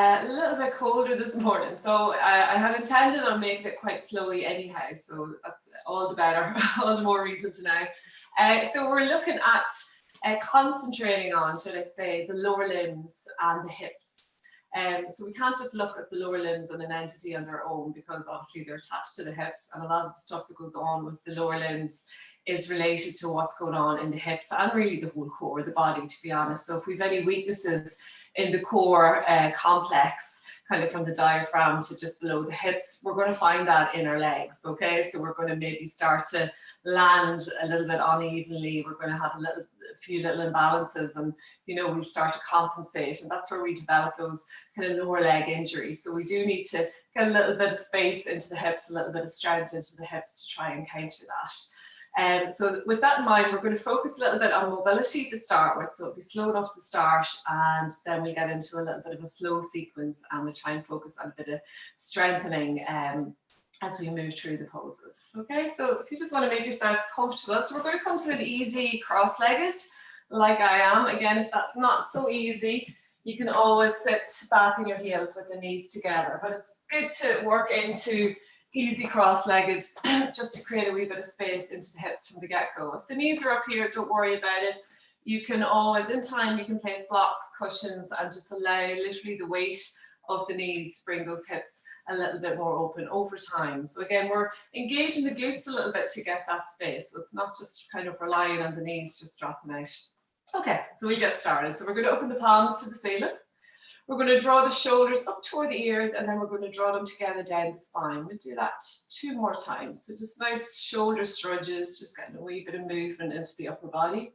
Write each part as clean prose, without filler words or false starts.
A little bit colder this morning, so I had intended on making it quite flowy anyhow, so that's all the better, all the more reason to know. So we're looking at concentrating on, should I say, the lower limbs and the hips. So we can't just look at the lower limbs and an entity on their own, because obviously they're attached to the hips, and a lot of the stuff that goes on with the lower limbs is related to what's going on in the hips and really the whole core, the body, to be honest. So if we've any weaknesses in the core complex, kind of from the diaphragm to just below the hips, we're going to find that in our legs, okay? So we're going to maybe start to land a little bit unevenly, we're going to have a few little imbalances, and we'll start to compensate, and that's where we develop those kind of lower leg injuries. So we do need to get a little bit of space into the hips, a little bit of strength into the hips to try and counter that. So with that in mind, we're going to focus a little bit on mobility to start with, so it'll be slow enough to start, and then we get into a little bit of a flow sequence, and we try and focus on a bit of strengthening as we move through the poses. Okay, so if you just want to make yourself comfortable, so we're going to come to an easy cross-legged, like I am. Again, if that's not so easy, you can always sit back on your heels with the knees together, but it's good to work into easy cross-legged just to create a wee bit of space into the hips from the get-go. If the knees are up here, don't worry about it. You can always, in time, you can place blocks, cushions, and just allow literally the weight of the knees to bring those hips a little bit more open over time. So again, we're engaging the glutes a little bit to get that space. So it's not just kind of relying on the knees just dropping out. Okay, so we get started. So we're going to open the palms to the ceiling. We're going to draw the shoulders up toward the ears, and then we're going to draw them together down the spine. We'll do that 2 more times. So just nice shoulder strudges, just getting a wee bit of movement into the upper body.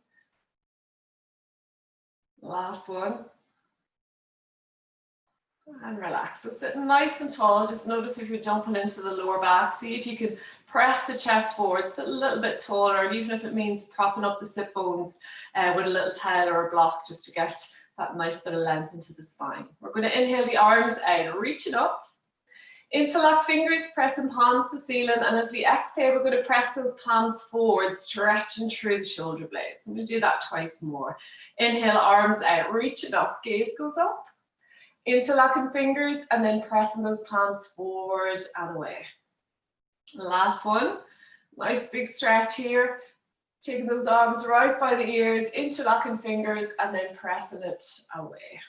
Last one. And relax. So sitting nice and tall, just notice if you're jumping into the lower back, see if you can press the chest forward, sit a little bit taller, and even if it means propping up the sit bones with a little towel or a block, just to get that nice bit of length into the spine. We're going to inhale the arms out, reach it up. Interlock fingers, pressing palms to ceiling, and as we exhale, we're going to press those palms forward, stretching through the shoulder blades. And we'll do that twice more. Inhale, arms out, reach it up, gaze goes up. Interlocking fingers, and then pressing those palms forward and away. Last one, nice big stretch here. Taking those arms right by the ears, interlocking fingers, and then pressing it away.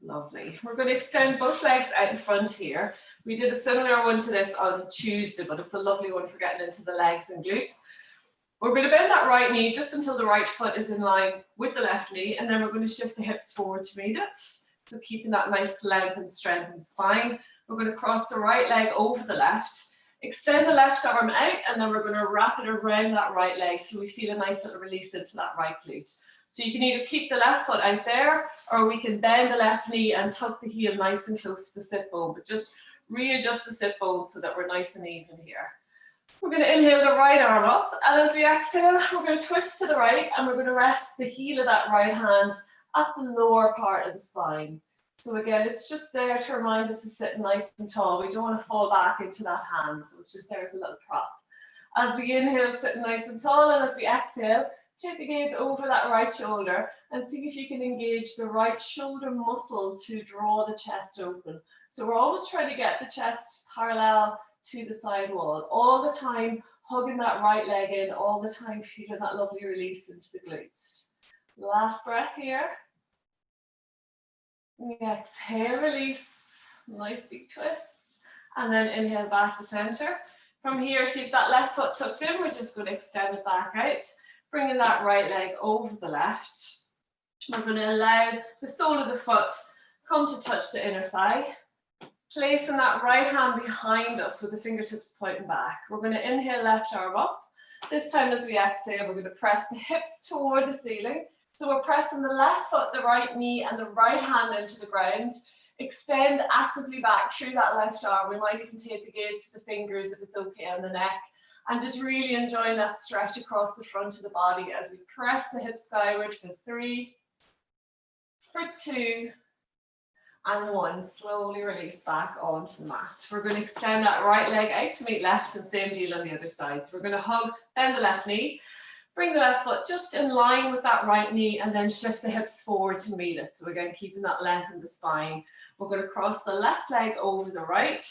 Lovely. We're going to extend both legs out in front here. We did a similar one to this on Tuesday, but it's a lovely one for getting into the legs and glutes. We're going to bend that right knee just until the right foot is in line with the left knee, and then we're going to shift the hips forward to meet it. So keeping that nice length and strength in the spine. We're going to cross the right leg over the left. Extend the left arm out, and then we're going to wrap it around that right leg so we feel a nice little release into that right glute. So you can either keep the left foot out there, or we can bend the left knee and tuck the heel nice and close to the sit bone, but just readjust the sit bones so that we're nice and even here. We're going to inhale the right arm up, and as we exhale, we're going to twist to the right, and we're going to rest the heel of that right hand at the lower part of the spine. So again, it's just there to remind us to sit nice and tall. We don't want to fall back into that hand, so it's just there as a little prop. As we inhale, sitting nice and tall, and as we exhale, take the gaze over that right shoulder and see if you can engage the right shoulder muscle to draw the chest open. So we're always trying to get the chest parallel to the side wall, all the time hugging that right leg in, all the time feeling that lovely release into the glutes. Last breath here. Exhale, release, nice big twist, and then inhale back to center. From here, if you have that left foot tucked in, we're just going to extend it back out, bringing that right leg over the left. We're going to allow the sole of the foot come to touch the inner thigh, placing that right hand behind us with the fingertips pointing back. We're going to inhale, left arm up. This time as we exhale, we're going to press the hips toward the ceiling. So we're pressing the left foot, the right knee, and the right hand into the ground. Extend actively back through that left arm. We might even take the gaze to the fingers if it's okay on the neck. And just really enjoying that stretch across the front of the body as we press the hips skyward for 3, for 2, and 1. Slowly release back onto the mat. We're going to extend that right leg out to meet left, and same deal on the other side. So we're going to hug, bend the left knee. Bring the left foot just in line with that right knee and then shift the hips forward to meet it. So again, keeping that length in the spine. We're going to cross the left leg over the right,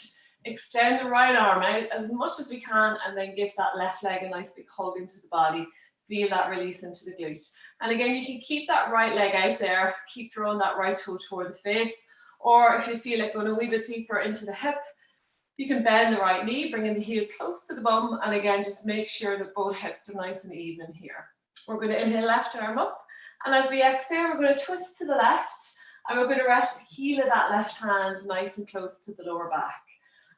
extend the right arm out as much as we can, and then give that left leg a nice big hug into the body. Feel that release into the glute. And again, you can keep that right leg out there, keep drawing that right toe toward the face, or if you feel like going a wee bit deeper into the hip, you can bend the right knee, bringing the heel close to the bum, and again, just make sure that both hips are nice and even here. We're going to inhale left arm up, and as we exhale, we're going to twist to the left, and we're going to rest the heel of that left hand nice and close to the lower back.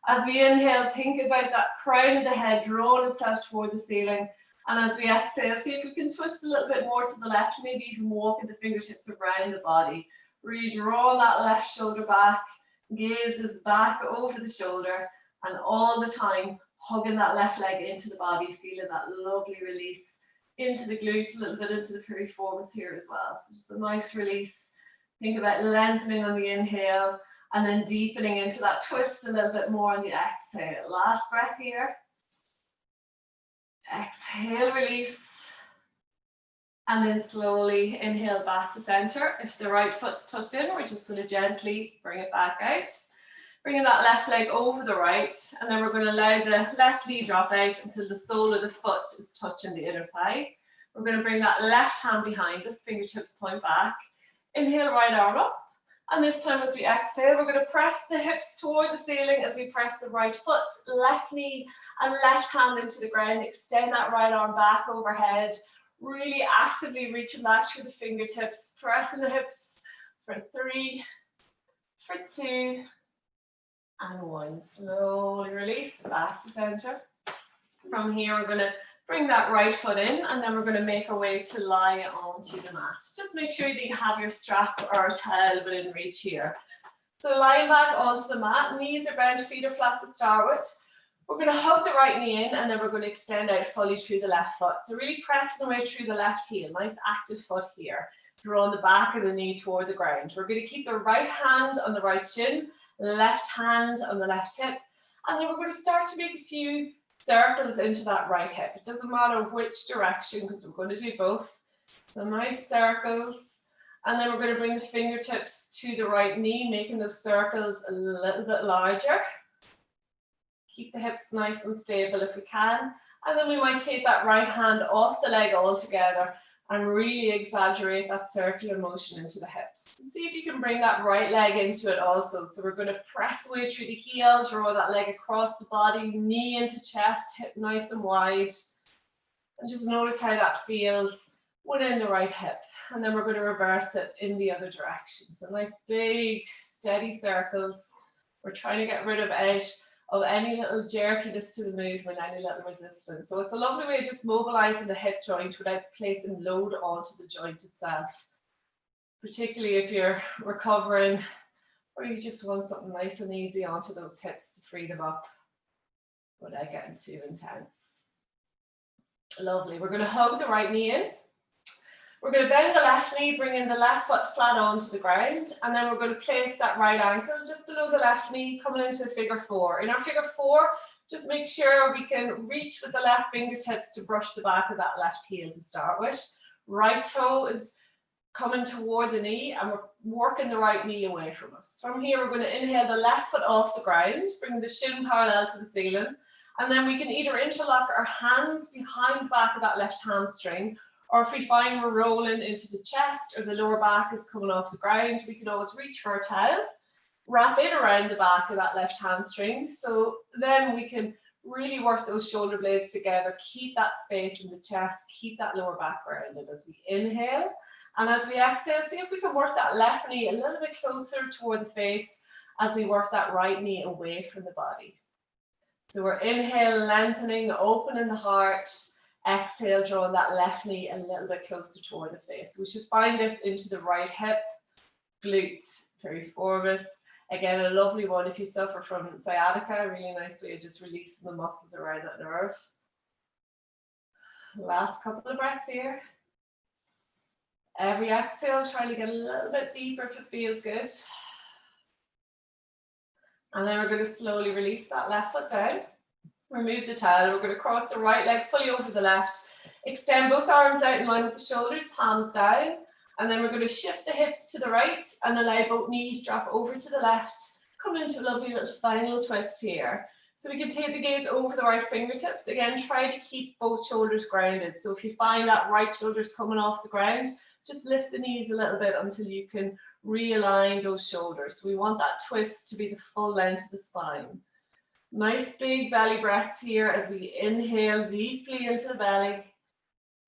As we inhale, think about that crown of the head drawing itself toward the ceiling, and as we exhale, see if we can twist a little bit more to the left, maybe even walking the fingertips around the body. Really draw that left shoulder back, gaze is back over the shoulder, and all the time hugging that left leg into the body, feeling that lovely release into the glutes, a little bit into the piriformis here as well. So just a nice release. Think about lengthening on the inhale and then deepening into that twist a little bit more on the exhale. Last breath here. Exhale, release. And then slowly inhale back to center. If the right foot's tucked in, we're just going to gently bring it back out. Bringing that left leg over the right, and then we're going to allow the left knee drop out until the sole of the foot is touching the inner thigh. We're going to bring that left hand behind us, fingertips point back. Inhale, right arm up. And this time as we exhale, we're going to press the hips toward the ceiling as we press the right foot, left knee and left hand into the ground. Extend that right arm back overhead. Really actively reaching back through the fingertips, pressing the hips for 3, for 2, and 1. Slowly release back to center. From here, we're going to bring that right foot in, and then we're going to make our way to lie onto the mat. Just make sure that you have your strap or a towel within reach here. So lying back onto the mat, knees are bent, feet are flat to start with. We're going to hug the right knee in, and then we're going to extend out fully through the left foot. So really pressing away through the left heel. Nice active foot here. Drawing the back of the knee toward the ground. We're going to keep the right hand on the right shin, left hand on the left hip, and then we're going to start to make a few circles into that right hip. It doesn't matter which direction because we're going to do both. So nice circles, and then we're going to bring the fingertips to the right knee, making those circles a little bit larger. Keep the hips nice and stable if we can, and then we might take that right hand off the leg altogether and really exaggerate that circular motion into the hips. So see if you can bring that right leg into it also. So we're going to press away through the heel, draw that leg across the body, knee into chest, hip nice and wide. And just notice how that feels within the right hip. And then we're going to reverse it in the other direction. So nice big steady circles. We're trying to get rid of any little jerkiness to the movement, any little resistance. So it's a lovely way of just mobilizing the hip joint without placing load onto the joint itself. Particularly if you're recovering or you just want something nice and easy onto those hips to free them up without getting too intense. Lovely. We're going to hug the right knee in. We're going to bend the left knee, bringing the left foot flat onto the ground, and then we're going to place that right ankle just below the left knee, coming into a figure 4. In our figure 4, just make sure we can reach with the left fingertips to brush the back of that left heel to start with. Right toe is coming toward the knee, and we're working the right knee away from us. From here, we're going to inhale the left foot off the ground, bringing the shin parallel to the ceiling, and then we can either interlock our hands behind the back of that left hamstring, or if we find we're rolling into the chest or the lower back is coming off the ground, we can always reach for a towel, wrap it around the back of that left hamstring. So then we can really work those shoulder blades together, keep that space in the chest, keep that lower back rounded as we inhale. And as we exhale, see if we can work that left knee a little bit closer toward the face as we work that right knee away from the body. So we're inhale, lengthening, opening the heart. Exhale, drawing that left knee a little bit closer toward the face. We should find this into the right hip, glute, piriformis. Again, a lovely one if you suffer from sciatica, a really nice way of just releasing the muscles around that nerve. Last couple of breaths here. Every exhale, try to get a little bit deeper if it feels good. And then we're going to slowly release that left foot down. Remove the towel. We're going to cross the right leg fully over the left. Extend both arms out in line with the shoulders, palms down. And then we're going to shift the hips to the right and allow both knees drop over to the left. Come into a lovely little spinal twist here. So we can take the gaze over the right fingertips. Again, try to keep both shoulders grounded. So if you find that right shoulder's coming off the ground, just lift the knees a little bit until you can realign those shoulders. We want that twist to be the full length of the spine. Nice big belly breaths here as we inhale deeply into the belly.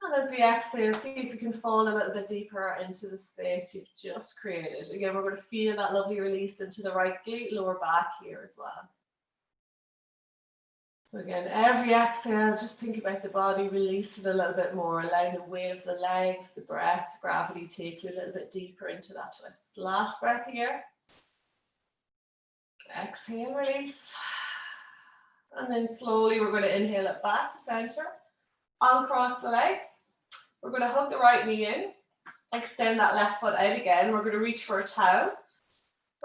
And as we exhale, see if we can fall a little bit deeper into the space you've just created. Again, we're going to feel that lovely release into the right glute, lower back here as well. So again, every exhale, just think about the body releasing a little bit more, allowing the weight of the legs, the breath, gravity take you a little bit deeper into that twist. Last breath here. Exhale, release. And then slowly we're going to inhale it back to center. Uncross the legs. We're going to hug the right knee in. Extend that left foot out again. We're going to reach for a towel.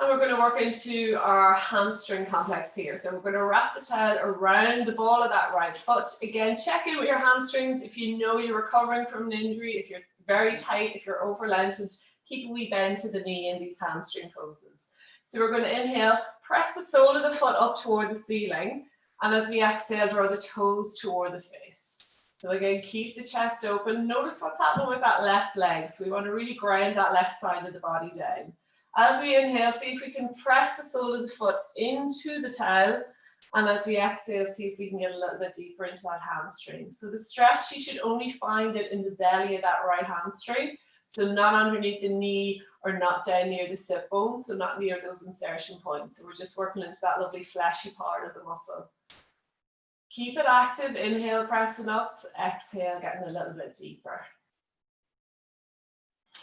And we're going to work into our hamstring complex here. So we're going to wrap the towel around the ball of that right foot. Again, check in with your hamstrings. If you know you're recovering from an injury, if you're very tight, if you're over-lengthened, keep a wee bend to the knee in these hamstring poses. So we're going to inhale, press the sole of the foot up toward the ceiling. And as we exhale, draw the toes toward the face. So again, keep the chest open. Notice what's happening with that left leg. So we want to really ground that left side of the body down. As we inhale, see if we can press the sole of the foot into the towel. And as we exhale, see if we can get a little bit deeper into that hamstring. So the stretch, you should only find it in the belly of that right hamstring. So not underneath the knee or not down near the sit bone. So not near those insertion points. So we're just working into that lovely fleshy part of the muscle. Keep it active, inhale, pressing up, exhale, getting a little bit deeper.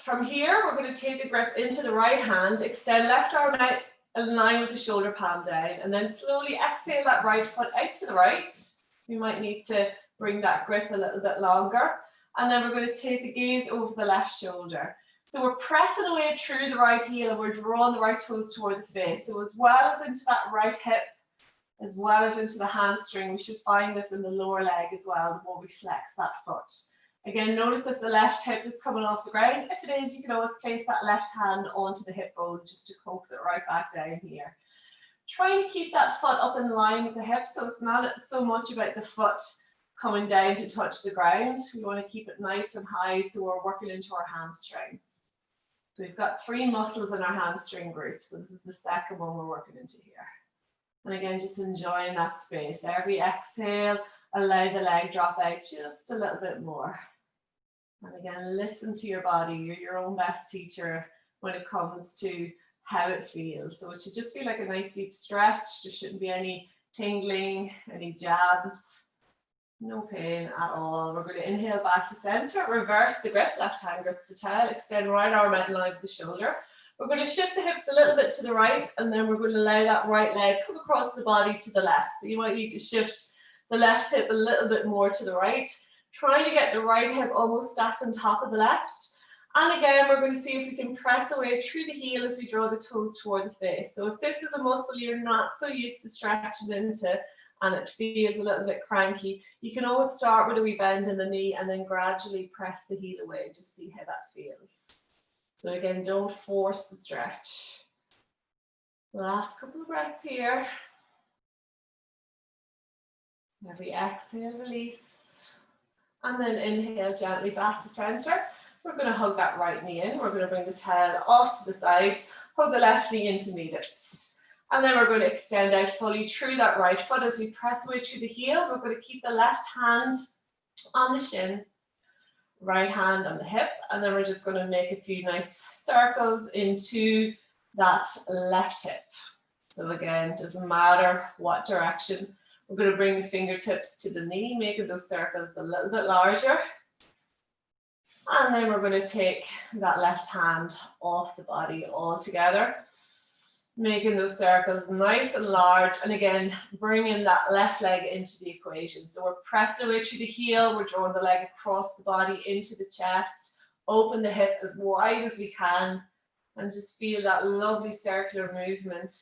From here, we're going to take the grip into the right hand, extend left arm out, align with the shoulder palm down, and then slowly exhale that right foot out to the right. You might need to bring that grip a little bit longer. And then we're going to take the gaze over the left shoulder. So we're pressing away through the right heel and we're drawing the right toes toward the face. So as well as into that right hip, as well as into the hamstring, we should find this in the lower leg as well, the more we flex that foot. Again, notice if the left hip is coming off the ground. If it is, you can always place that left hand onto the hip bone just to coax it right back down here. Try to keep that foot up in line with the hip, so it's not so much about the foot coming down to touch the ground. We want to keep it nice and high, so we're working into our hamstring. So we've got 3 muscles in our hamstring group, so this is the second one we're working into here. And again, just enjoying that space. Every exhale, allow the leg drop out just a little bit more. And again, listen to your body. You're your own best teacher when it comes to how it feels. So it should just feel like a nice deep stretch. There shouldn't be any tingling, any jabs. No pain at all. We're going to inhale back to center, reverse the grip, left hand grips the towel, extend right arm out in line with the shoulder. We're going to shift the hips a little bit to the right, and then we're going to allow that right leg come across the body to the left. So you might need to shift the left hip a little bit more to the right, trying to get the right hip almost stacked on top of the left. And again, we're going to see if we can press away through the heel as we draw the toes toward the face. So if this is a muscle you're not so used to stretching into and it feels a little bit cranky, you can always start with a wee bend in the knee and then gradually press the heel away. Just see how that feels. So again, don't force the stretch. Last couple of breaths here. Every exhale, release. And then inhale gently back to center. We're going to hug that right knee in. We're going to bring the towel off to the side. Hug the left knee in to meet it. And then we're going to extend out fully through that right foot as we press away through the heel. We're going to keep the left hand on the shin. Right hand on the hip, and then we're just going to make a few nice circles into that left hip. So again, it doesn't matter what direction. We're going to bring the fingertips to the knee, making those circles a little bit larger. And then we're going to take that left hand off the body altogether, making those circles nice and large. And again, bringing that left leg into the equation. So we're pressing away through the heel. We're drawing the leg across the body into the chest. Open the hip as wide as we can. And just feel that lovely circular movement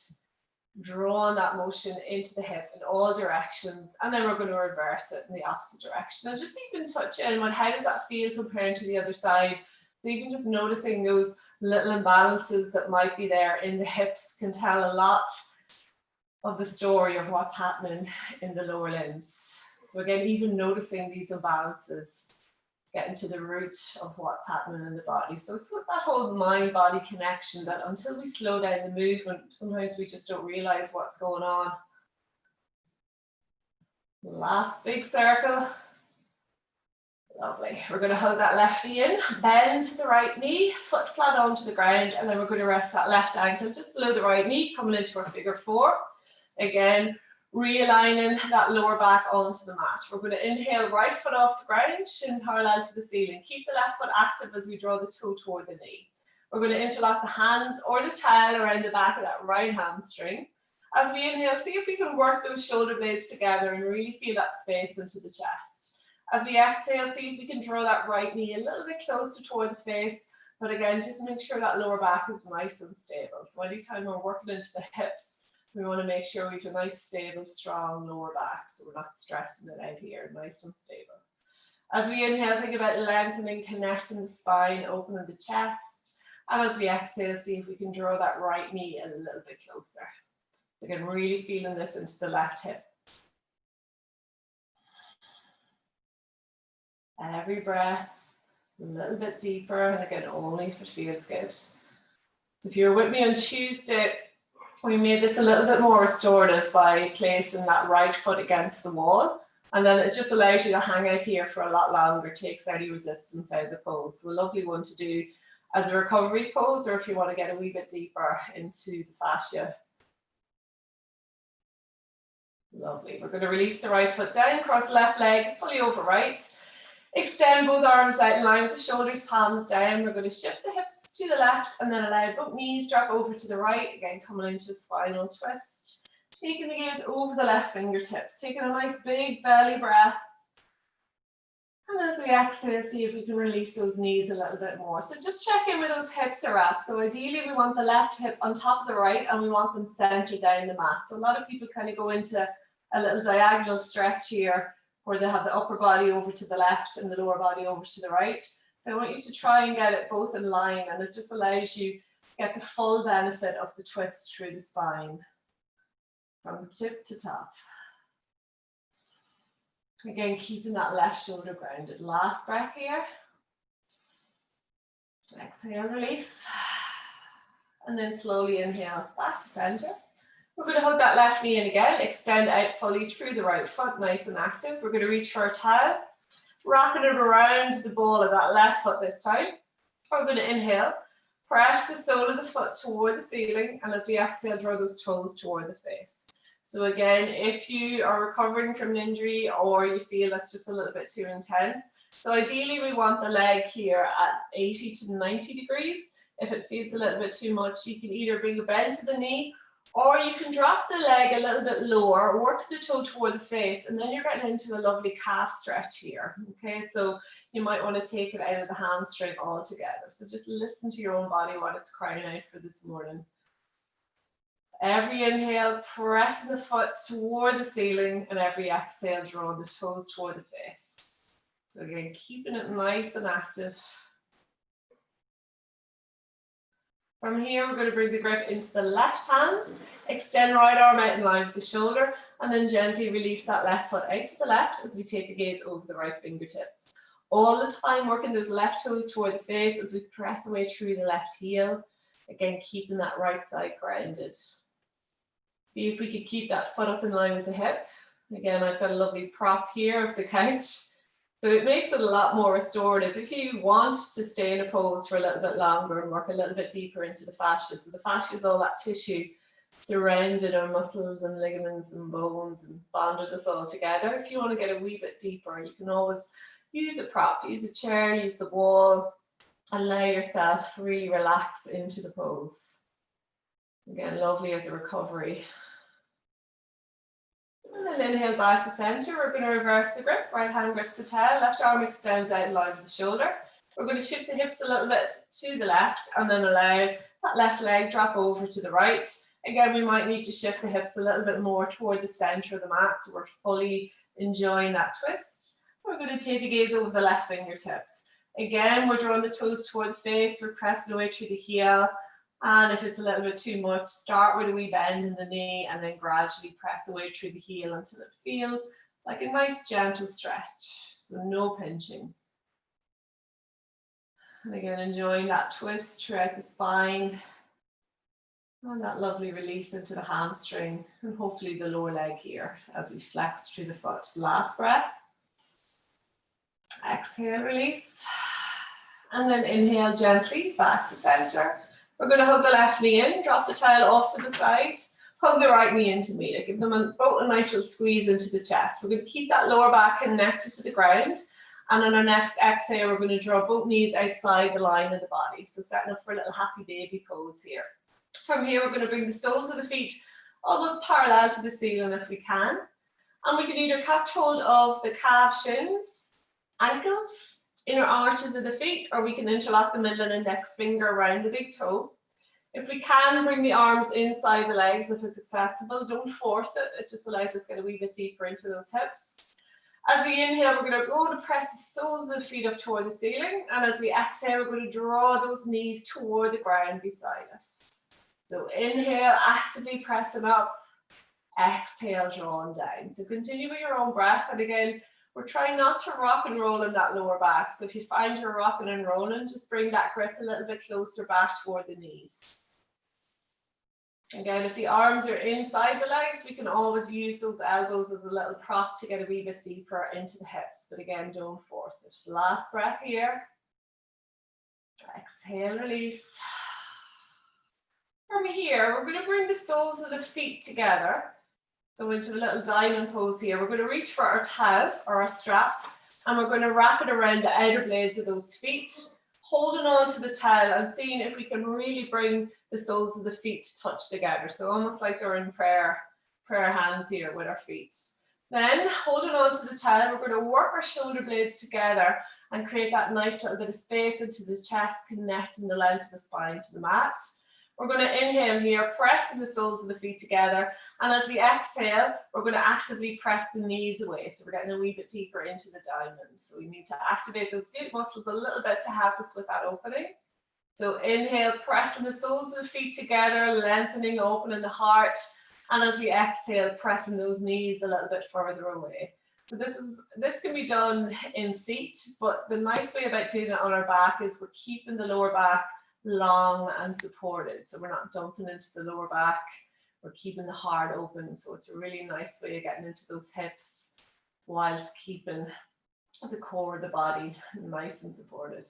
Drawing that motion into the hip in all directions, and then we're going to reverse it in the opposite direction. And just even touch in on how does that feel compared to the other side. So even just noticing those little imbalances that might be there in the hips can tell a lot of the story of what's happening in the lower limbs. So again, even noticing these imbalances, getting to the root of what's happening in the body. So it's that whole mind-body connection that until we slow down the movement, sometimes we just don't realize what's going on. Last big circle. Lovely. We're going to hold that left knee in, bend to the right knee, foot flat onto the ground, and then we're going to rest that left ankle just below the right knee, coming into our figure four. Again, realigning that lower back onto the mat. We're going to inhale, right foot off the ground, shin parallel to the ceiling. Keep the left foot active as we draw the toe toward the knee. We're going to interlock the hands or the towel around the back of that right hamstring. As we inhale, see if we can work those shoulder blades together and really feel that space into the chest. As we exhale, see if we can draw that right knee a little bit closer toward the face. But again, just make sure that lower back is nice and stable. So anytime we're working into the hips, we want to make sure we have a nice, stable, strong lower back, so we're not stressing it out here, nice and stable. As we inhale, think about lengthening, connecting the spine, opening the chest. And as we exhale, see if we can draw that right knee a little bit closer. Again, really feeling this into the left hip. Every breath, a little bit deeper, and again, only if it feels good. So if you're with me on Tuesday, we made this a little bit more restorative by placing that right foot against the wall. And then it just allows you to hang out here for a lot longer, takes any resistance out of the pose. So a lovely one to do as a recovery pose, or if you want to get a wee bit deeper into the fascia. Lovely. We're going to release the right foot down, cross the left leg, fully over right. Extend both arms out in line with the shoulders, palms down. We're going to shift the hips to the left and then allow both knees drop over to the right. Again, coming into a spinal twist. Taking the gaze over the left fingertips. Taking a nice big belly breath. And as we exhale, see if we can release those knees a little bit more. So just check in where those hips are at. So ideally we want the left hip on top of the right and we want them centered down the mat. So a lot of people kind of go into a little diagonal stretch here where they have the upper body over to the left and the lower body over to the right. So I want you to try and get it both in line, and it just allows you to get the full benefit of the twist through the spine from tip to top. Again, keeping that left shoulder grounded. Last breath here. Exhale, release. And then slowly inhale, back to center. We're going to hold that left knee in again, extend out fully through the right foot, nice and active. We're going to reach for our towel, wrapping it around the ball of that left foot this time. We're going to inhale, press the sole of the foot toward the ceiling, and as we exhale, draw those toes toward the face. So again, if you are recovering from an injury or you feel that's just a little bit too intense, so ideally we want the leg here at 80 to 90 degrees. If it feels a little bit too much, you can either bring a bend to the knee, or you can drop the leg a little bit lower, work the toe toward the face, and then you're getting into a lovely calf stretch here. Okay, so you might want to take it out of the hamstring altogether. So just listen to your own body what it's crying out for this morning. Every inhale, pressing the foot toward the ceiling, and every exhale, draw the toes toward the face. So again, keeping it nice and active. From here, we're going to bring the grip into the left hand, extend right arm out in line with the shoulder, and then gently release that left foot out to the left as we take the gaze over the right fingertips. All the time working those left toes toward the face as we press away through the left heel. Again, keeping that right side grounded. See if we could keep that foot up in line with the hip. Again, I've got a lovely prop here of the couch. So it makes it a lot more restorative if you want to stay in a pose for a little bit longer and work a little bit deeper into the fascia. So the fascia is all that tissue surrounded our muscles and ligaments and bones and bonded us all together. If you want to get a wee bit deeper, you can always use a prop, use a chair, use the wall, allow yourself to really relax into the pose. Again, lovely as a recovery. And then inhale back to center. We're going to reverse the grip. Right hand grips the towel. Left arm extends out in line with the shoulder. We're going to shift the hips a little bit to the left and then allow that left leg drop over to the right. Again, we might need to shift the hips a little bit more toward the center of the mat so we're fully enjoying that twist. We're going to take the gaze over the left fingertips. Again, we're drawing the toes toward the face, we're pressing away through the heel. And if it's a little bit too much, start with a wee bend in the knee and then gradually press away through the heel until it feels like a nice gentle stretch. So no pinching. And again, enjoying that twist throughout the spine. And that lovely release into the hamstring and hopefully the lower leg here as we flex through the foot. Last breath. Exhale, release. And then inhale gently back to center. We're going to hug the left knee in, drop the child off to the side. Hug the right knee into me. Give them both a nice little squeeze into the chest. We're going to keep that lower back connected to the ground. And on our next exhale, we're going to draw both knees outside the line of the body. So setting up for a little happy baby pose here. From here, we're going to bring the soles of the feet almost parallel to the ceiling if we can. And we can either catch hold of the calf shins, ankles, inner arches of the feet, or we can interlock the middle and index finger around the big toe. If we can, bring the arms inside the legs if it's accessible. Don't force it. It just allows us to get a wee bit deeper into those hips. As we inhale, we're going to go to press the soles of the feet up toward the ceiling. And as we exhale, we're going to draw those knees toward the ground beside us. So inhale, actively pressing up. Exhale, drawing down. So continue with your own breath. And again, we're trying not to rock and roll in that lower back. So if you find you're rocking and rolling, just bring that grip a little bit closer back toward the knees. Again, if the arms are inside the legs, we can always use those elbows as a little prop to get a wee bit deeper into the hips. But again, don't force it. Last breath here. Exhale, release. From here, we're going to bring the soles of the feet together. So into a little diamond pose here. We're going to reach for our towel or our strap, and we're going to wrap it around the outer blades of those feet, holding on to the towel and seeing if we can really bring the soles of the feet to touch together. So almost like they're in prayer hands here with our feet. Then holding on to the towel, we're going to work our shoulder blades together and create that nice little bit of space into the chest, connecting the length of the spine to the mat. We're going to inhale here, pressing the soles of the feet together. And as we exhale, we're going to actively press the knees away. So we're getting a wee bit deeper into the diamond. So we need to activate those glute muscles a little bit to help us with that opening. So inhale, pressing the soles of the feet together, lengthening, opening the heart. And as we exhale, pressing those knees a little bit further away. So this can be done in seat, but the nice way about doing it on our back is we're keeping the lower back long and supported. So we're not dumping into the lower back. We're keeping the heart open. So it's a really nice way of getting into those hips whilst keeping the core of the body nice and supported.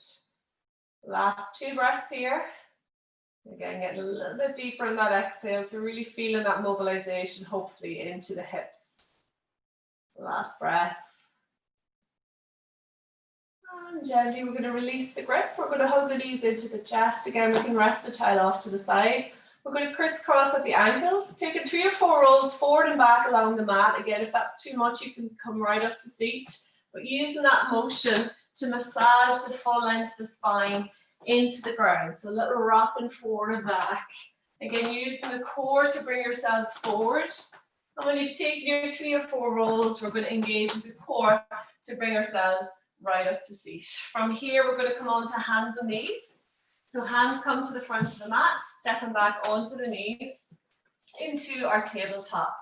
Last 2 breaths here. Again, getting a little bit deeper in that exhale. So really feeling that mobilization, hopefully, into the hips. Last breath. And gently, we're going to release the grip. We're going to hug the knees into the chest. Again, we can rest the child off to the side. We're going to crisscross at the ankles, taking 3 or 4 rolls forward and back along the mat. Again, if that's too much, you can come right up to seat. But using that motion to massage the full length of the spine into the ground. So a little rocking forward and back. Again, using the core to bring yourselves forward. And when you've taken your 3 or 4 rolls, we're going to engage with the core to bring ourselves right up to seat. From here, we're going to come on to hands and knees. So hands come to the front of the mat, stepping back onto the knees into our tabletop.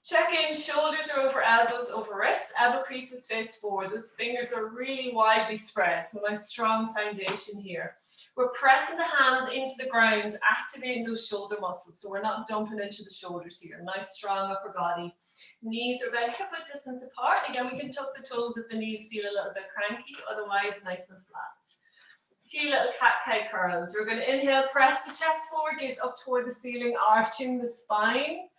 Check in, shoulders are over elbows, over wrists, elbow creases face forward. Those fingers are really widely spread, so nice strong foundation here. We're pressing the hands into the ground, activating those shoulder muscles, so we're not dumping into the shoulders here. Nice strong upper body. Knees are about hip-width distance apart. Again, we can tuck the toes if the knees feel a little bit cranky, otherwise nice and flat. A few little cat-cow curls. We're going to inhale, press the chest forward, gaze up toward the ceiling, arching the spine.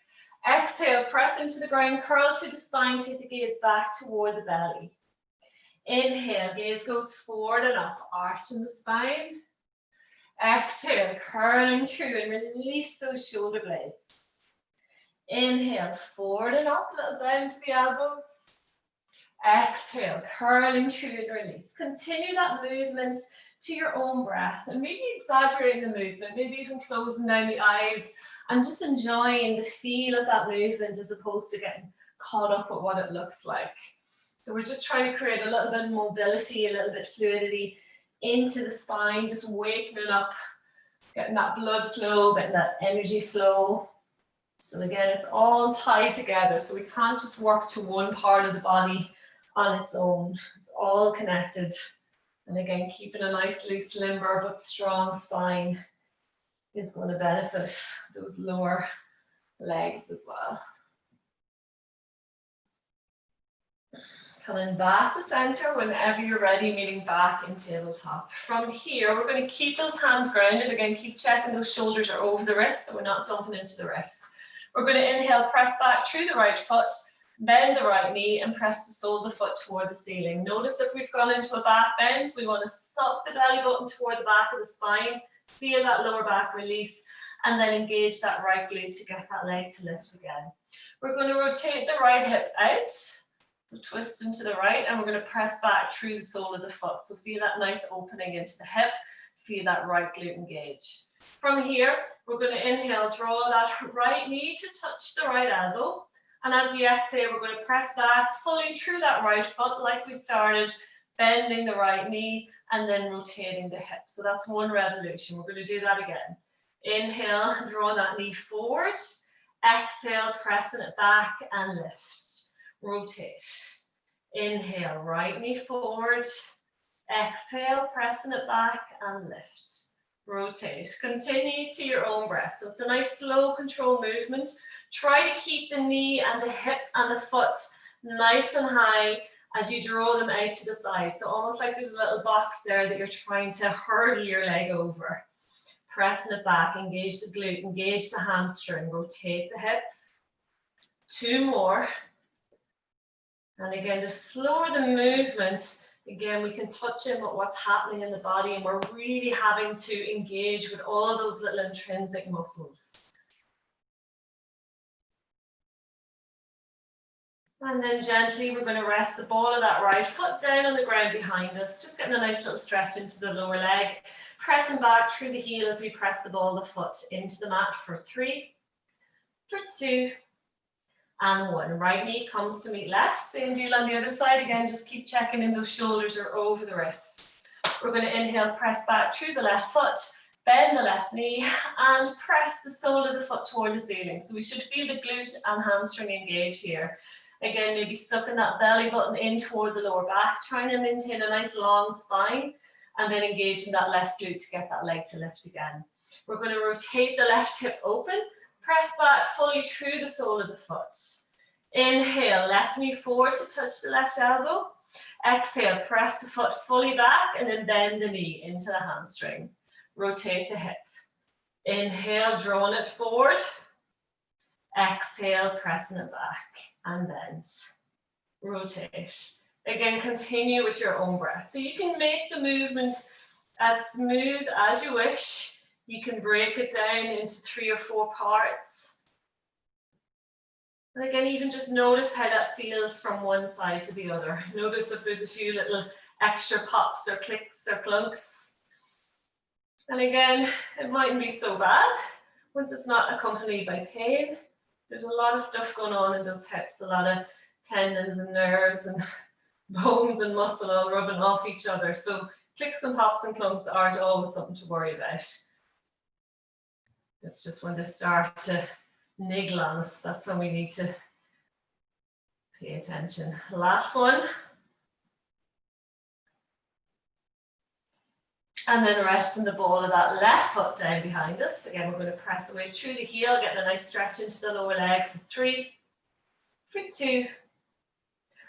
Exhale, press into the ground, curl through the spine, take the gaze back toward the belly. Inhale, gaze goes forward and up, arching the spine. Exhale, curling through and release those shoulder blades. Inhale, forward and up, little bend to the elbows. Exhale, curling through and release. Continue that movement to your own breath and maybe exaggerating the movement, maybe even closing down the eyes and just enjoying the feel of that movement as opposed to getting caught up with what it looks like. So we're just trying to create a little bit of mobility, a little bit of fluidity into the spine, just wakening up, getting that blood flow, getting that energy flow. So again, it's all tied together, so we can't just work to one part of the body on its own. It's all connected. And again, keeping a nice, loose, limber but strong spine is going to benefit those lower legs as well. Coming back to center whenever you're ready, meaning back in tabletop. From here, we're going to keep those hands grounded. Again, keep checking those shoulders are over the wrists, so we're not dumping into the wrists. We're going to inhale, press back through the right foot, bend the right knee, and press the sole of the foot toward the ceiling. Notice if we've gone into a back bend, so we want to suck the belly button toward the back of the spine, feel that lower back release, and then engage that right glute to get that leg to lift again. We're going to rotate the right hip out. So twist into the right, and we're going to press back through the sole of the foot. So feel that nice opening into the hip, feel that right glute engage. From here, we're going to inhale, draw that right knee to touch the right elbow. And as we exhale, we're going to press back fully through that right foot like we started, bending the right knee and then rotating the hip. So that's one revolution. We're going to do that again. Inhale, draw that knee forward. Exhale, pressing it back and lift. Rotate. Inhale, right knee forward. Exhale, pressing it back and lift. Rotate. Continue to your own breath. So it's a nice slow control movement. Try to keep the knee and the hip and the foot nice and high as you draw them out to the side. So almost like there's a little box there that you're trying to hurdle your leg over. Pressing it back, engage the glute, engage the hamstring, rotate the hip. Two more. And again, the slower the movement, again, we can touch in with what's happening in the body, and we're really having to engage with all those little intrinsic muscles. And then gently, we're going to rest the ball of that right foot down on the ground behind us, just getting a nice little stretch into the lower leg, pressing back through the heel as we press the ball of the foot into the mat for 3, for 2, and 1. Right knee comes to meet left. Same deal on the other side. Again, just keep checking in those shoulders are over the wrists. We're going to inhale, press back through the left foot, bend the left knee, and press the sole of the foot toward the ceiling. So we should feel the glute and hamstring engage here. Again, maybe sucking that belly button in toward the lower back, trying to maintain a nice long spine, and then engaging that left glute to get that leg to lift again. We're going to rotate the left hip open. Press back fully through the sole of the foot. Inhale, left knee forward to touch the left elbow. Exhale, press the foot fully back and then bend the knee into the hamstring. Rotate the hip. Inhale, drawing it forward. Exhale, pressing it back and bend. Rotate. Again, continue with your own breath. So you can make the movement as smooth as you wish. You can break it down into 3 or 4 parts. And again, even just notice how that feels from one side to the other. Notice if there's a few little extra pops or clicks or clunks. And again, it mightn't be so bad once it's not accompanied by pain. There's a lot of stuff going on in those hips, a lot of tendons and nerves and bones and muscle all rubbing off each other. So clicks and pops and clunks aren't always something to worry about. It's just when they start to niggle on us, that's when we need to pay attention. Last one. And then resting the ball of that left foot down behind us. Again, we're going to press away through the heel, getting a nice stretch into the lower leg for 3, for 2,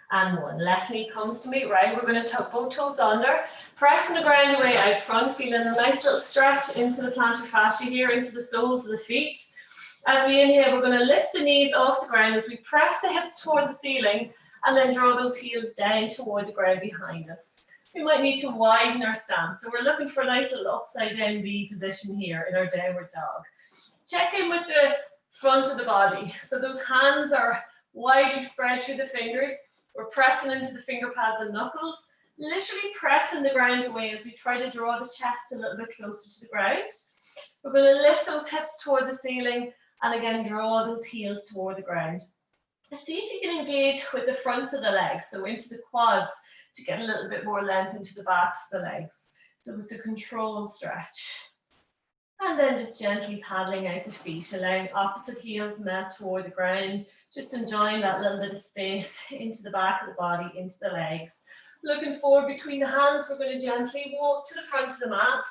and 1. Left knee comes to meet right. We're going to tuck both toes under, pressing the ground away out front, feeling a nice little stretch into the plantar fascia here, into the soles of the feet. As we inhale, we're going to lift the knees off the ground as we press the hips toward the ceiling and then draw those heels down toward the ground behind us. We might need to widen our stance. So we're looking for a nice little upside down V position here in our downward dog. Check in with the front of the body. So those hands are widely spread through the fingers. We're pressing into the finger pads and knuckles, literally pressing the ground away as we try to draw the chest a little bit closer to the ground. We're going to lift those hips toward the ceiling And again, draw those heels toward the ground. See if you can engage with the fronts of the legs, so into the quads to get a little bit more length into the backs of the legs. So it's a controlled stretch. And then just gently paddling out the feet, allowing opposite heels melt toward the ground, just enjoying that little bit of space into the back of the body, into the legs. Looking forward between the hands, we're going to gently walk to the front of the mat.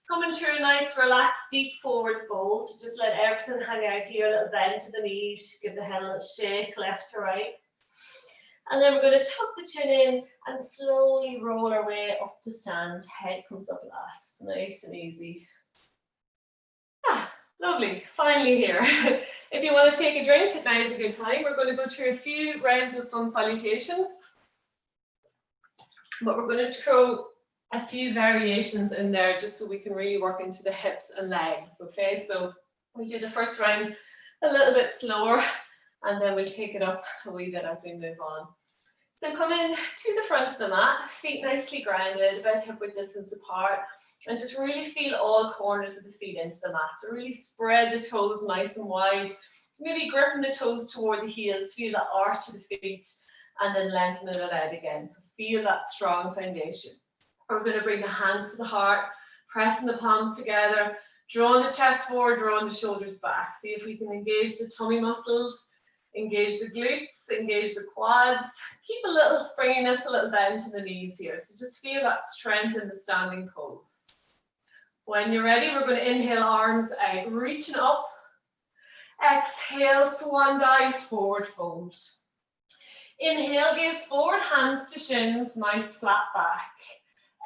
Coming through a nice, relaxed, deep forward fold. Just let everything hang out here, a little bend to the knees, give the head a little shake, left to right. And then we're going to tuck the chin in and slowly roll our way up to stand. Head comes up last, nice and easy. Ah, lovely, finally here. If you want to take a drink, now is a good time. We're going to go through a few rounds of sun salutations, but we're going to throw a few variations in there just so we can really work into the hips and legs, okay? So we do the first round a little bit slower, and then we take it up a wee bit as we move on. So come in to the front of the mat, feet nicely grounded, about hip width distance apart, and just really feel all corners of the feet into the mat. So really spread the toes nice and wide, maybe gripping the toes toward the heels, feel the arch of the feet, and then lengthening it out again. So feel that strong foundation. We're going to bring the hands to the heart, pressing the palms together, drawing the chest forward, drawing the shoulders back. See if we can engage the tummy muscles, engage the glutes, engage the quads. Keep a little springiness, a little bend to the knees here. So just feel that strength in the standing pose. When you're ready, we're going to inhale, arms out, reaching up. Exhale, swan dive, forward fold. Inhale, gaze forward, hands to shins, nice flat back.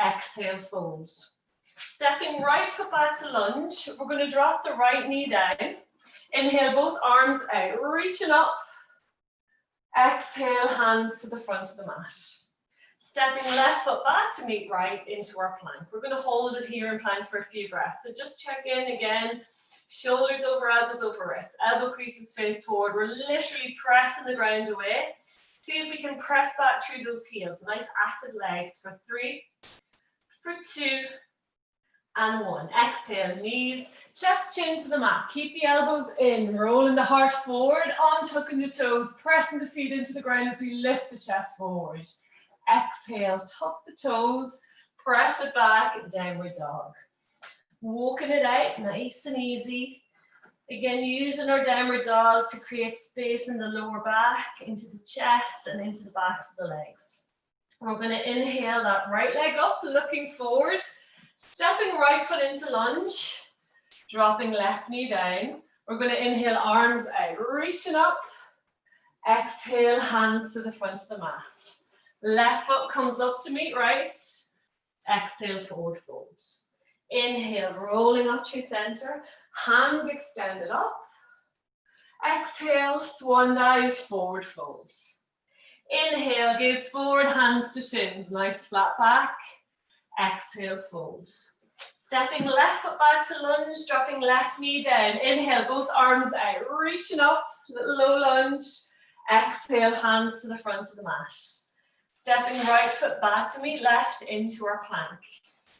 Exhale, fold. Stepping right foot back to lunge, we're going to drop the right knee down. Inhale, both arms out, reaching up. Exhale, hands to the front of the mat. Stepping left foot back to meet right into our plank. We're going to hold it here in plank for a few breaths. So just check in again. Shoulders over elbows over wrists. Elbow creases face forward. We're literally pressing the ground away. See if we can press back through those heels. Nice active legs for 3, for 2, and 1. Exhale, knees, chest, chin to the mat. Keep the elbows in, rolling the heart forward, untucking the toes, pressing the feet into the ground as we lift the chest forward. Exhale, tuck the toes, press it back, downward dog. Walking it out, nice and easy. Again, using our downward dog to create space in the lower back, into the chest, and into the backs of the legs. We're going to inhale that right leg up, looking forward. Stepping right foot into lunge, dropping left knee down. We're going to inhale, arms out, reaching up. Exhale, hands to the front of the mat. Left foot comes up to meet right. Exhale, forward fold. Inhale, rolling up to center. Hands extended up. Exhale, swan dive, forward fold. Inhale, gaze forward, hands to shins. Nice flat back. Exhale, fold. Stepping left foot back to lunge, dropping left knee down. Inhale, both arms out, reaching up, little low lunge. Exhale, hands to the front of the mat. Stepping right foot back to meet left into our plank.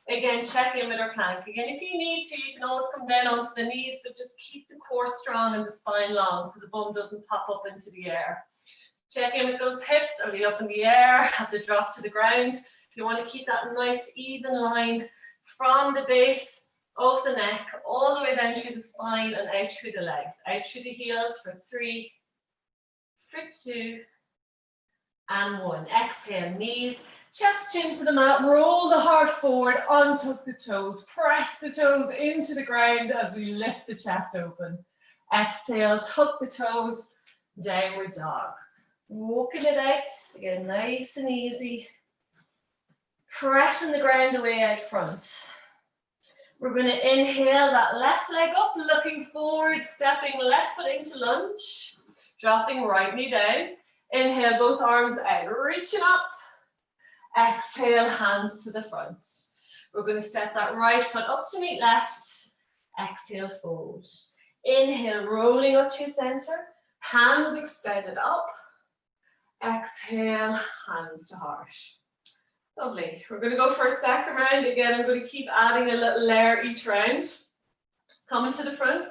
Again, check in with our plank. Again, if you need to, you can always come down onto the knees, but just keep the core strong and the spine long so the bum doesn't pop up into the air. Check in with those hips. Are they up in the air? Have the drop to the ground? You want to keep that nice even line from the base of the neck all the way down through the spine and out through the legs. Out through the heels for 3, for 2, and 1. Exhale, knees, chest, chin to the mat. Roll the heart forward, untuck the toes. Press the toes into the ground as we lift the chest open. Exhale, tuck the toes, downward dog. Walking it out, again, nice and easy. Pressing the ground away out front. We're going to inhale that left leg up, looking forward, stepping left foot into lunge, dropping right knee down. Inhale, both arms out, reaching up. Exhale, hands to the front. We're going to step that right foot up to meet left. Exhale, fold. Inhale, rolling up to center. Hands extended up. Exhale, hands to heart. Lovely. We're going to go for a second round. Again, I'm going to keep adding a little layer each round. Coming to the front.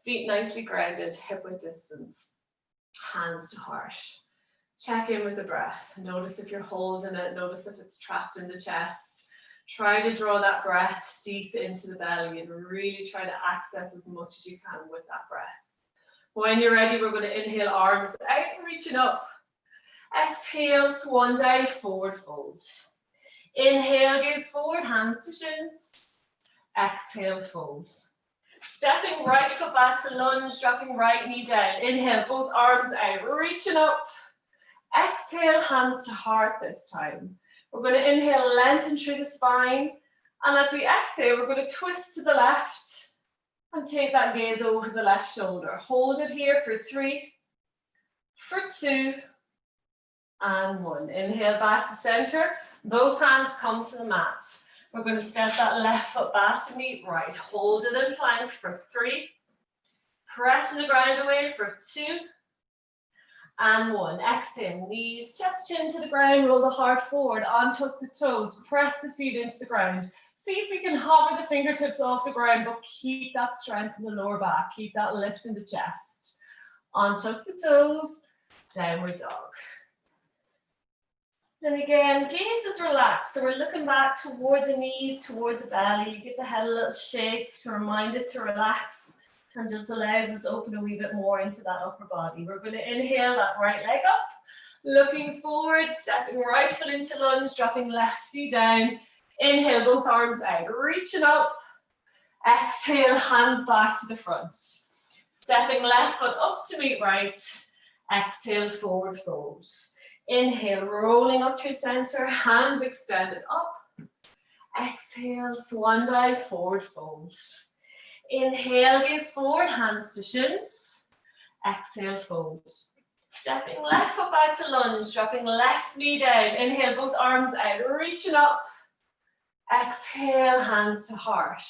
Feet nicely grounded, hip width distance, hands to heart. Check in with the breath. Notice if you're holding it, notice if it's trapped in the chest. Try to draw that breath deep into the belly and really try to access as much as you can with that breath. When you're ready, we're going to inhale, arms out, reaching up. Exhale, swan dive, forward fold. Inhale, gaze forward, hands to shins. Exhale, fold. Stepping right foot back to lunge, dropping right knee down. Inhale, both arms out, reaching up. Exhale, hands to heart this time. We're going to inhale, lengthen through the spine. And as we exhale, we're going to twist to the left and take that gaze over the left shoulder. Hold it here for 3, for 2, and 1. Inhale back to center. Both hands come to the mat. We're going to step that left foot back to meet right. Hold it in plank for 3. Pressing the ground away for 2. And 1. Exhale, knees, chest, chin to the ground. Roll the heart forward. Untuck the toes. Press the feet into the ground. See if we can hover the fingertips off the ground, but keep that strength in the lower back. Keep that lift in the chest. Untuck the toes. Downward dog. And again, gaze is relaxed. So we're looking back toward the knees, toward the belly. Give the head a little shake to remind it to relax and just allows us to open a wee bit more into that upper body. We're going to inhale that right leg up, looking forward, stepping right foot into lunge, dropping left knee down. Inhale, both arms out, reaching up. Exhale, hands back to the front. Stepping left foot up to meet right. Exhale, forward fold. Inhale, rolling up through center, hands extended up. Exhale, swan dive, forward fold. Inhale, gaze forward, hands to shins. Exhale, fold. Stepping left foot back to lunge, dropping left knee down. Inhale, both arms out, reaching up. Exhale, hands to heart.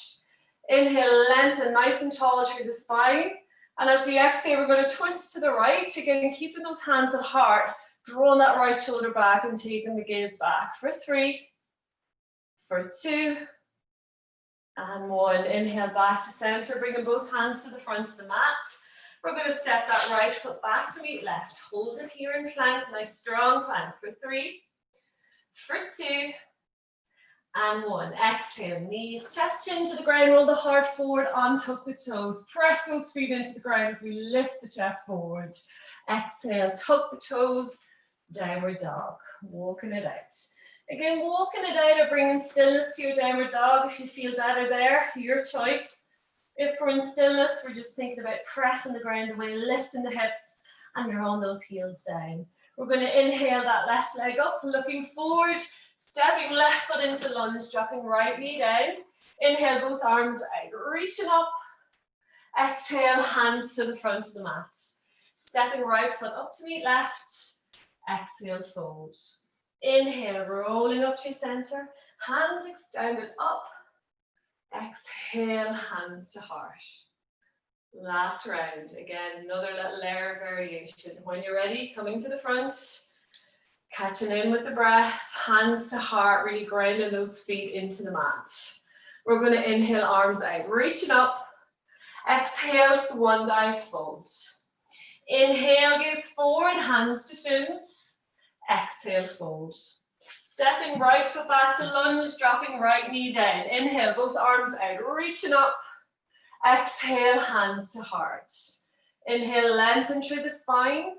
Inhale, lengthen nice and tall through the spine. And as we exhale, we're going to twist to the right. Again, keeping those hands at heart. Drawing that right shoulder back and taking the gaze back for 3, for 2, and 1. Inhale back to center, bringing both hands to the front of the mat. We're going to step that right foot back to meet left. Hold it here in plank, nice strong plank for 3, for 2, and 1. Exhale, knees, chest, chin to the ground, roll the heart forward, untuck the toes. Press those feet into the ground as we lift the chest forward. Exhale, tuck the toes. Downward dog, walking it out. Again, walking it out or bringing stillness to your downward dog if you feel better there, your choice. If we're in stillness, we're just thinking about pressing the ground away, lifting the hips and drawing those heels down. We're going to inhale that left leg up, looking forward, stepping left foot into lunge, dropping right knee down. Inhale, both arms out, reaching up. Exhale, hands to the front of the mat. Stepping right foot up to meet left. Exhale, fold. Inhale, rolling up to center. Hands extended up. Exhale, hands to heart. Last round. Again, another little layer of variation. When you're ready, coming to the front. Catching in with the breath. Hands to heart, really grounding those feet into the mat. We're going to inhale, arms out, reaching up. Exhale, swan dive, fold. Inhale, gaze forward, hands to shins. Exhale, fold. Stepping right foot back to lunge, dropping right knee down. Inhale, both arms out, reaching up. Exhale, hands to heart. Inhale, lengthen through the spine.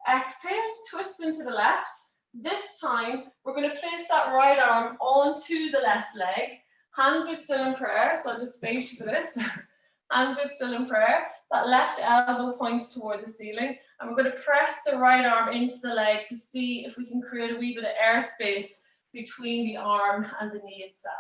Exhale, twist into the left. This time, we're going to place that right arm onto the left leg. Hands are still in prayer, so I'll just face you for this. Hands are still in prayer. That left elbow points toward the ceiling. And we're going to press the right arm into the leg to see if we can create a wee bit of air space between the arm and the knee itself.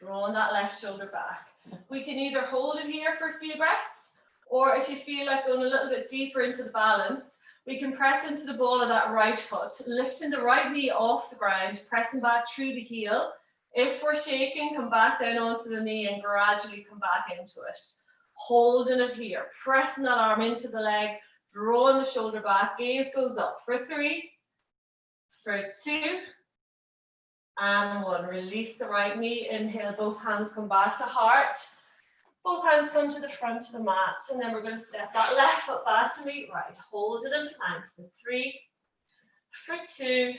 Drawing that left shoulder back. We can either hold it here for a few breaths, or if you feel like going a little bit deeper into the balance, we can press into the ball of that right foot, lifting the right knee off the ground, pressing back through the heel. If we're shaking, come back down onto the knee and gradually come back into it. Holding it here, pressing that arm into the leg, drawing the shoulder back, gaze goes up for 3, for 2, and 1. Release the right knee, inhale, both hands come back to heart. Both hands come to the front of the mat, and then we're going to step that left foot back to meet right. Hold it in plank for 3, for 2,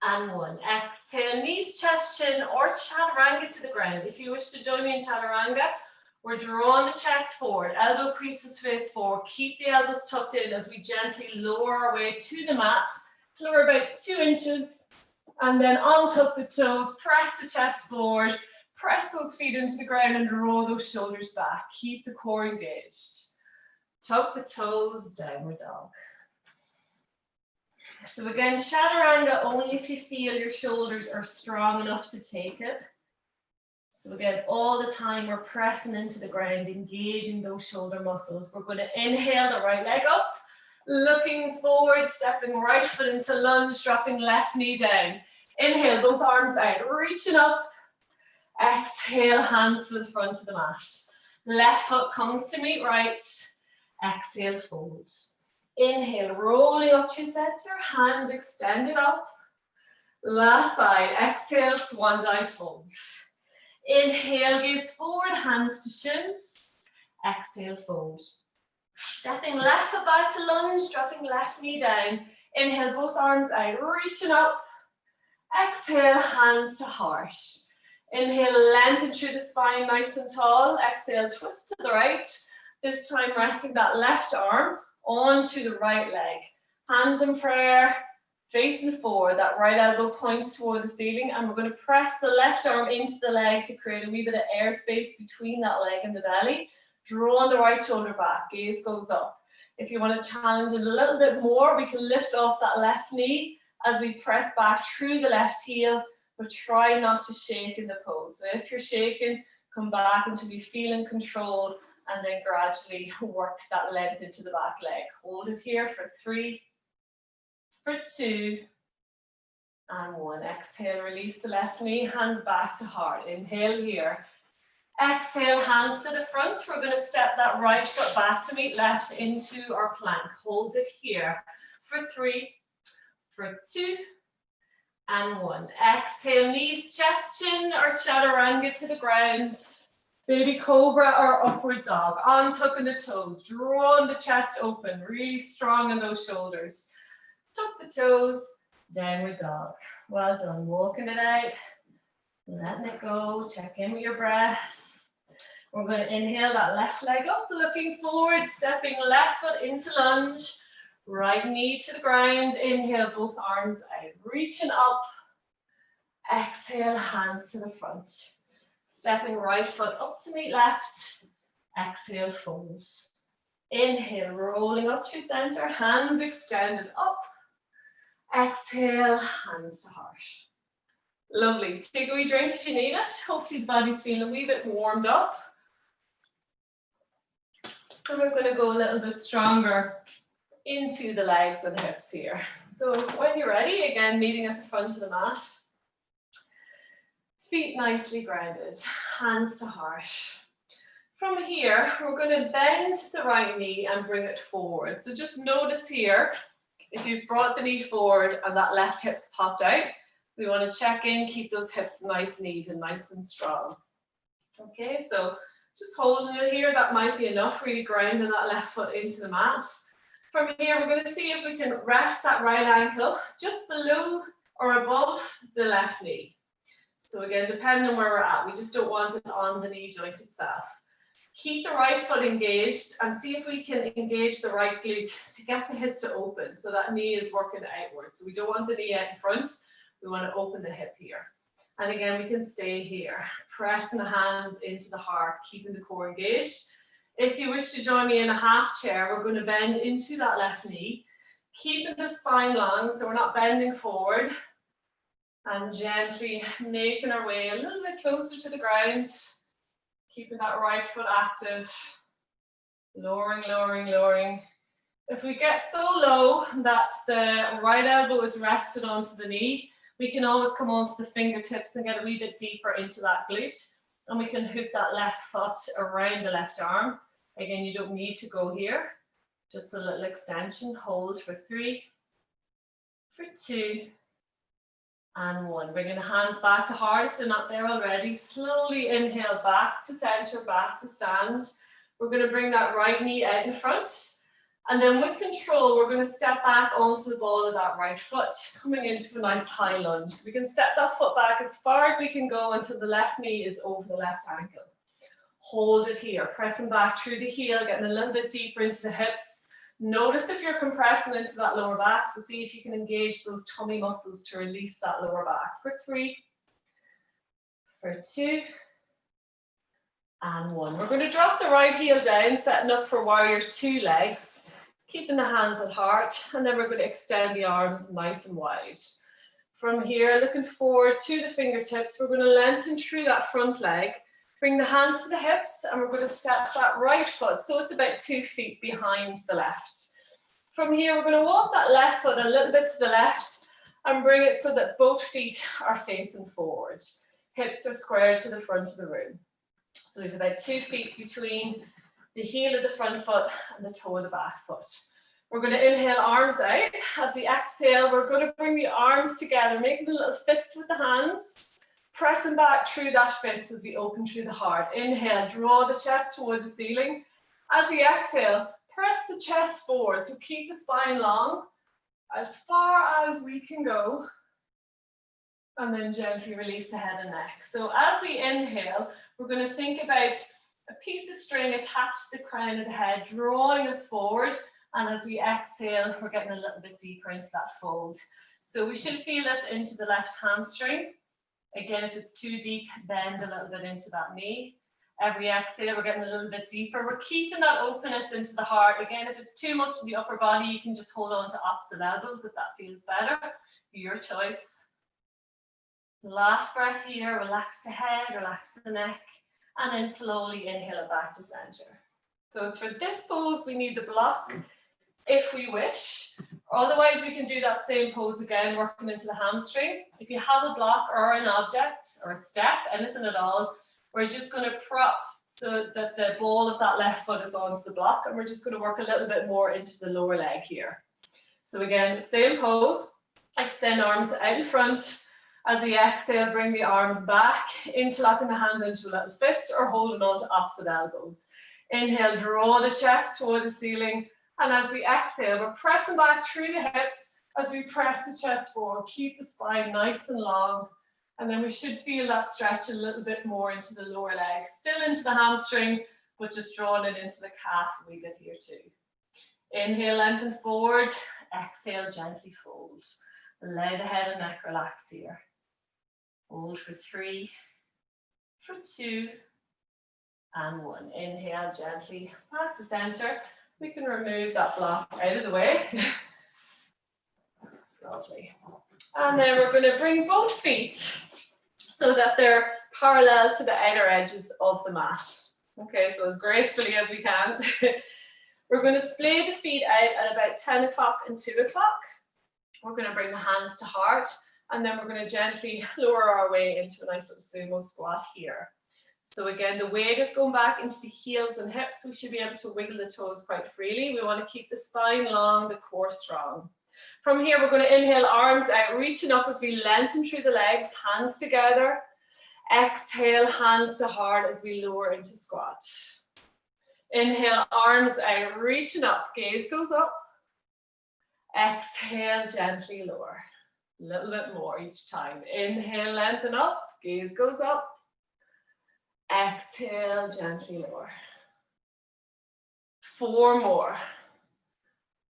and 1. Exhale, knees, chest, chin, or chaturanga to the ground. If you wish to join me in chaturanga, we're drawing the chest forward, elbow creases face forward. Keep the elbows tucked in as we gently lower our way to the mat till we're about 2 inches. And then untuck the toes, press the chest forward, press those feet into the ground and draw those shoulders back. Keep the core engaged. Tuck the toes, downward dog. So again, chaturanga only if you feel your shoulders are strong enough to take it. So again, all the time we're pressing into the ground, engaging those shoulder muscles. We're going to inhale the right leg up, looking forward, stepping right foot into lunge, dropping left knee down. Inhale, both arms out, reaching up. Exhale, hands to the front of the mat. Left foot comes to meet right. Exhale, fold. Inhale, rolling up to center, hands extended up. Last side, exhale, swan dive, fold. Inhale, gaze forward, hands to shins. Exhale, fold. Stepping left foot back to lunge, dropping left knee down. Inhale, both arms out, reaching up. Exhale, hands to heart. Inhale, lengthen through the spine, nice and tall. Exhale, twist to the right. This time resting that left arm onto the right leg. Hands in prayer, facing forward. That right elbow points toward the ceiling, and we're going to press the left arm into the leg to create a wee bit of air space between that leg and the belly. Draw the right shoulder back, gaze goes up. If you want to challenge it a little bit more, we can lift off that left knee as we press back through the left heel, but try not to shake in the pose. So if you're shaking, come back until you feel in control, and then gradually work that length into the back leg. Hold it here for 3, for 2, and 1. Exhale, release the left knee, hands back to heart. Inhale here. Exhale, hands to the front. We're going to step that right foot back to meet left into our plank. Hold it here for 3, for 2, and 1. Exhale, knees, chest, chin, or chaturanga to the ground. Baby cobra or upward dog. Untucking the toes, drawing the chest open, really strong in those shoulders. Tuck the toes, downward dog. Well done, walking it out, letting it go, check in with your breath. We're going to inhale that left leg up, looking forward, stepping left foot into lunge, right knee to the ground. Inhale, both arms out, reaching up. Exhale, hands to the front. Stepping right foot up to meet left. Exhale, fold. Inhale, rolling up to center, hands extended up. Exhale, hands to heart. Lovely. Take a wee drink if you need it. Hopefully the body's feeling a wee bit warmed up. And we're going to go a little bit stronger into the legs and hips here. So when you're ready, again, meeting at the front of the mat. Feet nicely grounded, hands to heart. From here, we're going to bend the right knee and bring it forward. So just notice here, if you've brought the knee forward and that left hip's popped out, we want to check in, keep those hips nice and even, nice and strong. Okay, so just holding it here, that might be enough, really grounding that left foot into the mat. From here, we're going to see if we can rest that right ankle just below or above the left knee. So again, depending on where we're at, we just don't want it on the knee joint itself. Keep the right foot engaged and see if we can engage the right glute to get the hip to open so that knee is working outwards. So we don't want the knee out in front, we want to open the hip here. And again, we can stay here, pressing the hands into the heart, keeping the core engaged. If you wish to join me in a half chair, we're going to bend into that left knee, keeping the spine long so we're not bending forward. And gently making our way a little bit closer to the ground, keeping that right foot active, lowering, lowering, lowering. If we get so low that the right elbow is rested onto the knee, we can always come onto the fingertips and get a wee bit deeper into that glute. And we can hook that left foot around the left arm. Again, you don't need to go here. Just a little extension. Hold for 3, for 2, and 1. Bringing the hands back to heart if they're not there already. Slowly inhale back to center, back to stand. We're going to bring that right knee out in front. And then with control, we're going to step back onto the ball of that right foot, coming into a nice high lunge. So we can step that foot back as far as we can go until the left knee is over the left ankle. Hold it here, pressing back through the heel, getting a little bit deeper into the hips. Notice if you're compressing into that lower back, so see if you can engage those tummy muscles to release that lower back. For 3, for 2, and 1. We're going to drop the right heel down, setting up for warrior 2 legs, keeping the hands at heart, and then we're going to extend the arms nice and wide. From here, looking forward to the fingertips, we're going to lengthen through that front leg, bring the hands to the hips, and we're going to step that right foot, so it's about 2 feet behind the left. From here, we're going to walk that left foot a little bit to the left, and bring it so that both feet are facing forward. Hips are squared to the front of the room. So we have about 2 feet between the heel of the front foot and the toe of the back foot. We're going to inhale, arms out. As we exhale, we're going to bring the arms together, making a little fist with the hands, pressing back through that fist as we open through the heart. Inhale, draw the chest toward the ceiling. As we exhale, press the chest forward. So keep the spine long, as far as we can go. And then gently release the head and neck. So as we inhale, we're going to think about a piece of string attached to the crown of the head, drawing us forward. And as we exhale, we're getting a little bit deeper into that fold. So we should feel this into the left hamstring. Again, if it's too deep, bend a little bit into that knee. Every exhale, we're getting a little bit deeper. We're keeping that openness into the heart. Again, if it's too much in the upper body, you can just hold on to opposite elbows if that feels better. Your choice. Last breath here, relax the head, relax the neck, and then slowly inhale it back to center. So it's for this pose, we need the block if we wish. Otherwise, we can do that same pose again, working into the hamstring. If you have a block or an object or a step, anything at all, we're just going to prop so that the ball of that left foot is onto the block, and we're just going to work a little bit more into the lower leg here. So again, same pose, extend arms out in front. As we exhale, bring the arms back, interlocking the hands into a little fist or holding on to opposite elbows. Inhale, draw the chest toward the ceiling. And as we exhale, we're pressing back through the hips as we press the chest forward. Keep the spine nice and long. And then we should feel that stretch a little bit more into the lower leg. Still into the hamstring, but just drawing it into the calf a wee bit here too. Inhale, lengthen forward. Exhale, gently fold. Allow the head and neck relax here. Hold for 3, for 2, and 1. Inhale gently back to center. We can remove that block out of the way. Lovely. And then we're going to bring both feet so that they're parallel to the outer edges of the mat. Okay, so as gracefully as we can. We're going to splay the feet out at about 10 o'clock and 2 o'clock. We're going to bring the hands to heart. And then we're going to gently lower our way into a nice little sumo squat here. So again, the weight is going back into the heels and hips. We should be able to wiggle the toes quite freely. We want to keep the spine long, the core strong. From here, we're going to inhale, arms out, reaching up as we lengthen through the legs, hands together. Exhale, hands to heart as we lower into squat. Inhale, arms out, reaching up, gaze goes up. Exhale, gently lower. A little bit more each time. Inhale, lengthen up, gaze goes up. Exhale, gently lower. 4 more.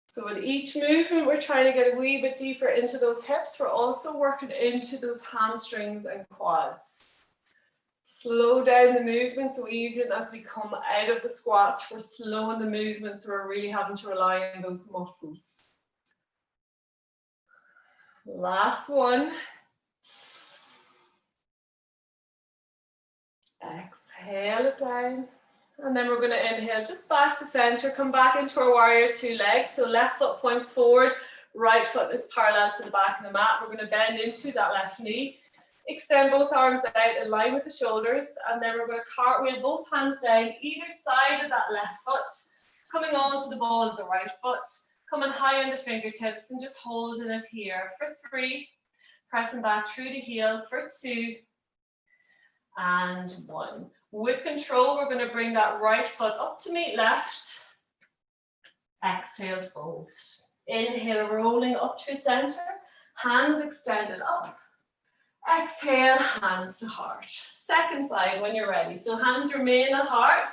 So with each movement, we're trying to get a wee bit deeper into those hips. We're also working into those hamstrings and quads. Slow down the movement, so even as we come out of the squat, we're slowing the movement, so we're really having to rely on those muscles. Last one. Exhale it down. And then we're going to inhale just back to center, come back into our warrior 2 legs. So left foot points forward, right foot is parallel to the back of the mat. We're going to bend into that left knee. Extend both arms out in line with the shoulders. And then we're going to cartwheel both hands down either side of that left foot, coming onto the ball of the right foot. Coming high on the fingertips and just holding it here for 3, Pressing back through the heel for 2 and 1. With control, we're going to bring that right foot up to meet left. Exhale, fold. Inhale, rolling up to center. Hands extended up. Exhale, hands to heart. Second side when you're ready. So hands remain at heart.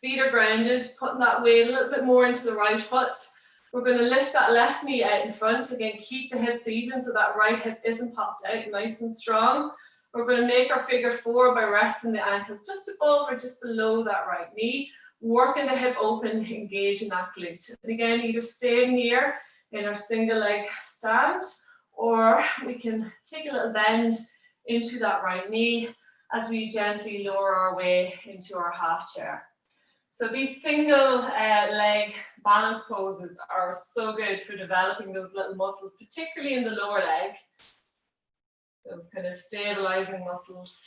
Feet are grounded, putting that weight a little bit more into the right foot. We're going to lift that left knee out in front. Again, keep the hips even so that right hip isn't popped out, nice and strong. We're going to make our figure 4 by resting the ankle just above or just below that right knee. Working the hip open, engaging that glute. And again, either staying here in our single leg stand, or we can take a little bend into that right knee as we gently lower our way into our half chair. So these single leg balance poses are so good for developing those little muscles, particularly in the lower leg. Those kind of stabilizing muscles.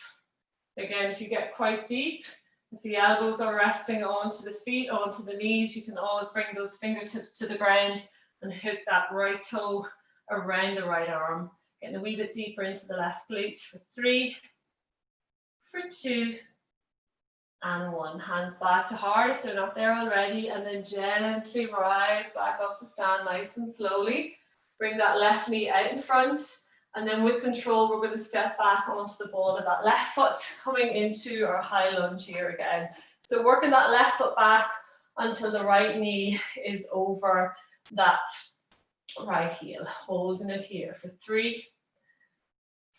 Again, if you get quite deep, if the elbows are resting onto the feet, onto the knees, you can always bring those fingertips to the ground and hook that right toe around the right arm. Getting a wee bit deeper into the left glute for 3, for 2, and 1. Hands back to heart if they're not there already, and then gently rise back up to stand nice and slowly. Bring that left knee out in front, and then with control, we're going to step back onto the ball of that left foot, coming into our high lunge here again. So working that left foot back until the right knee is over that right heel. Holding it here for 3,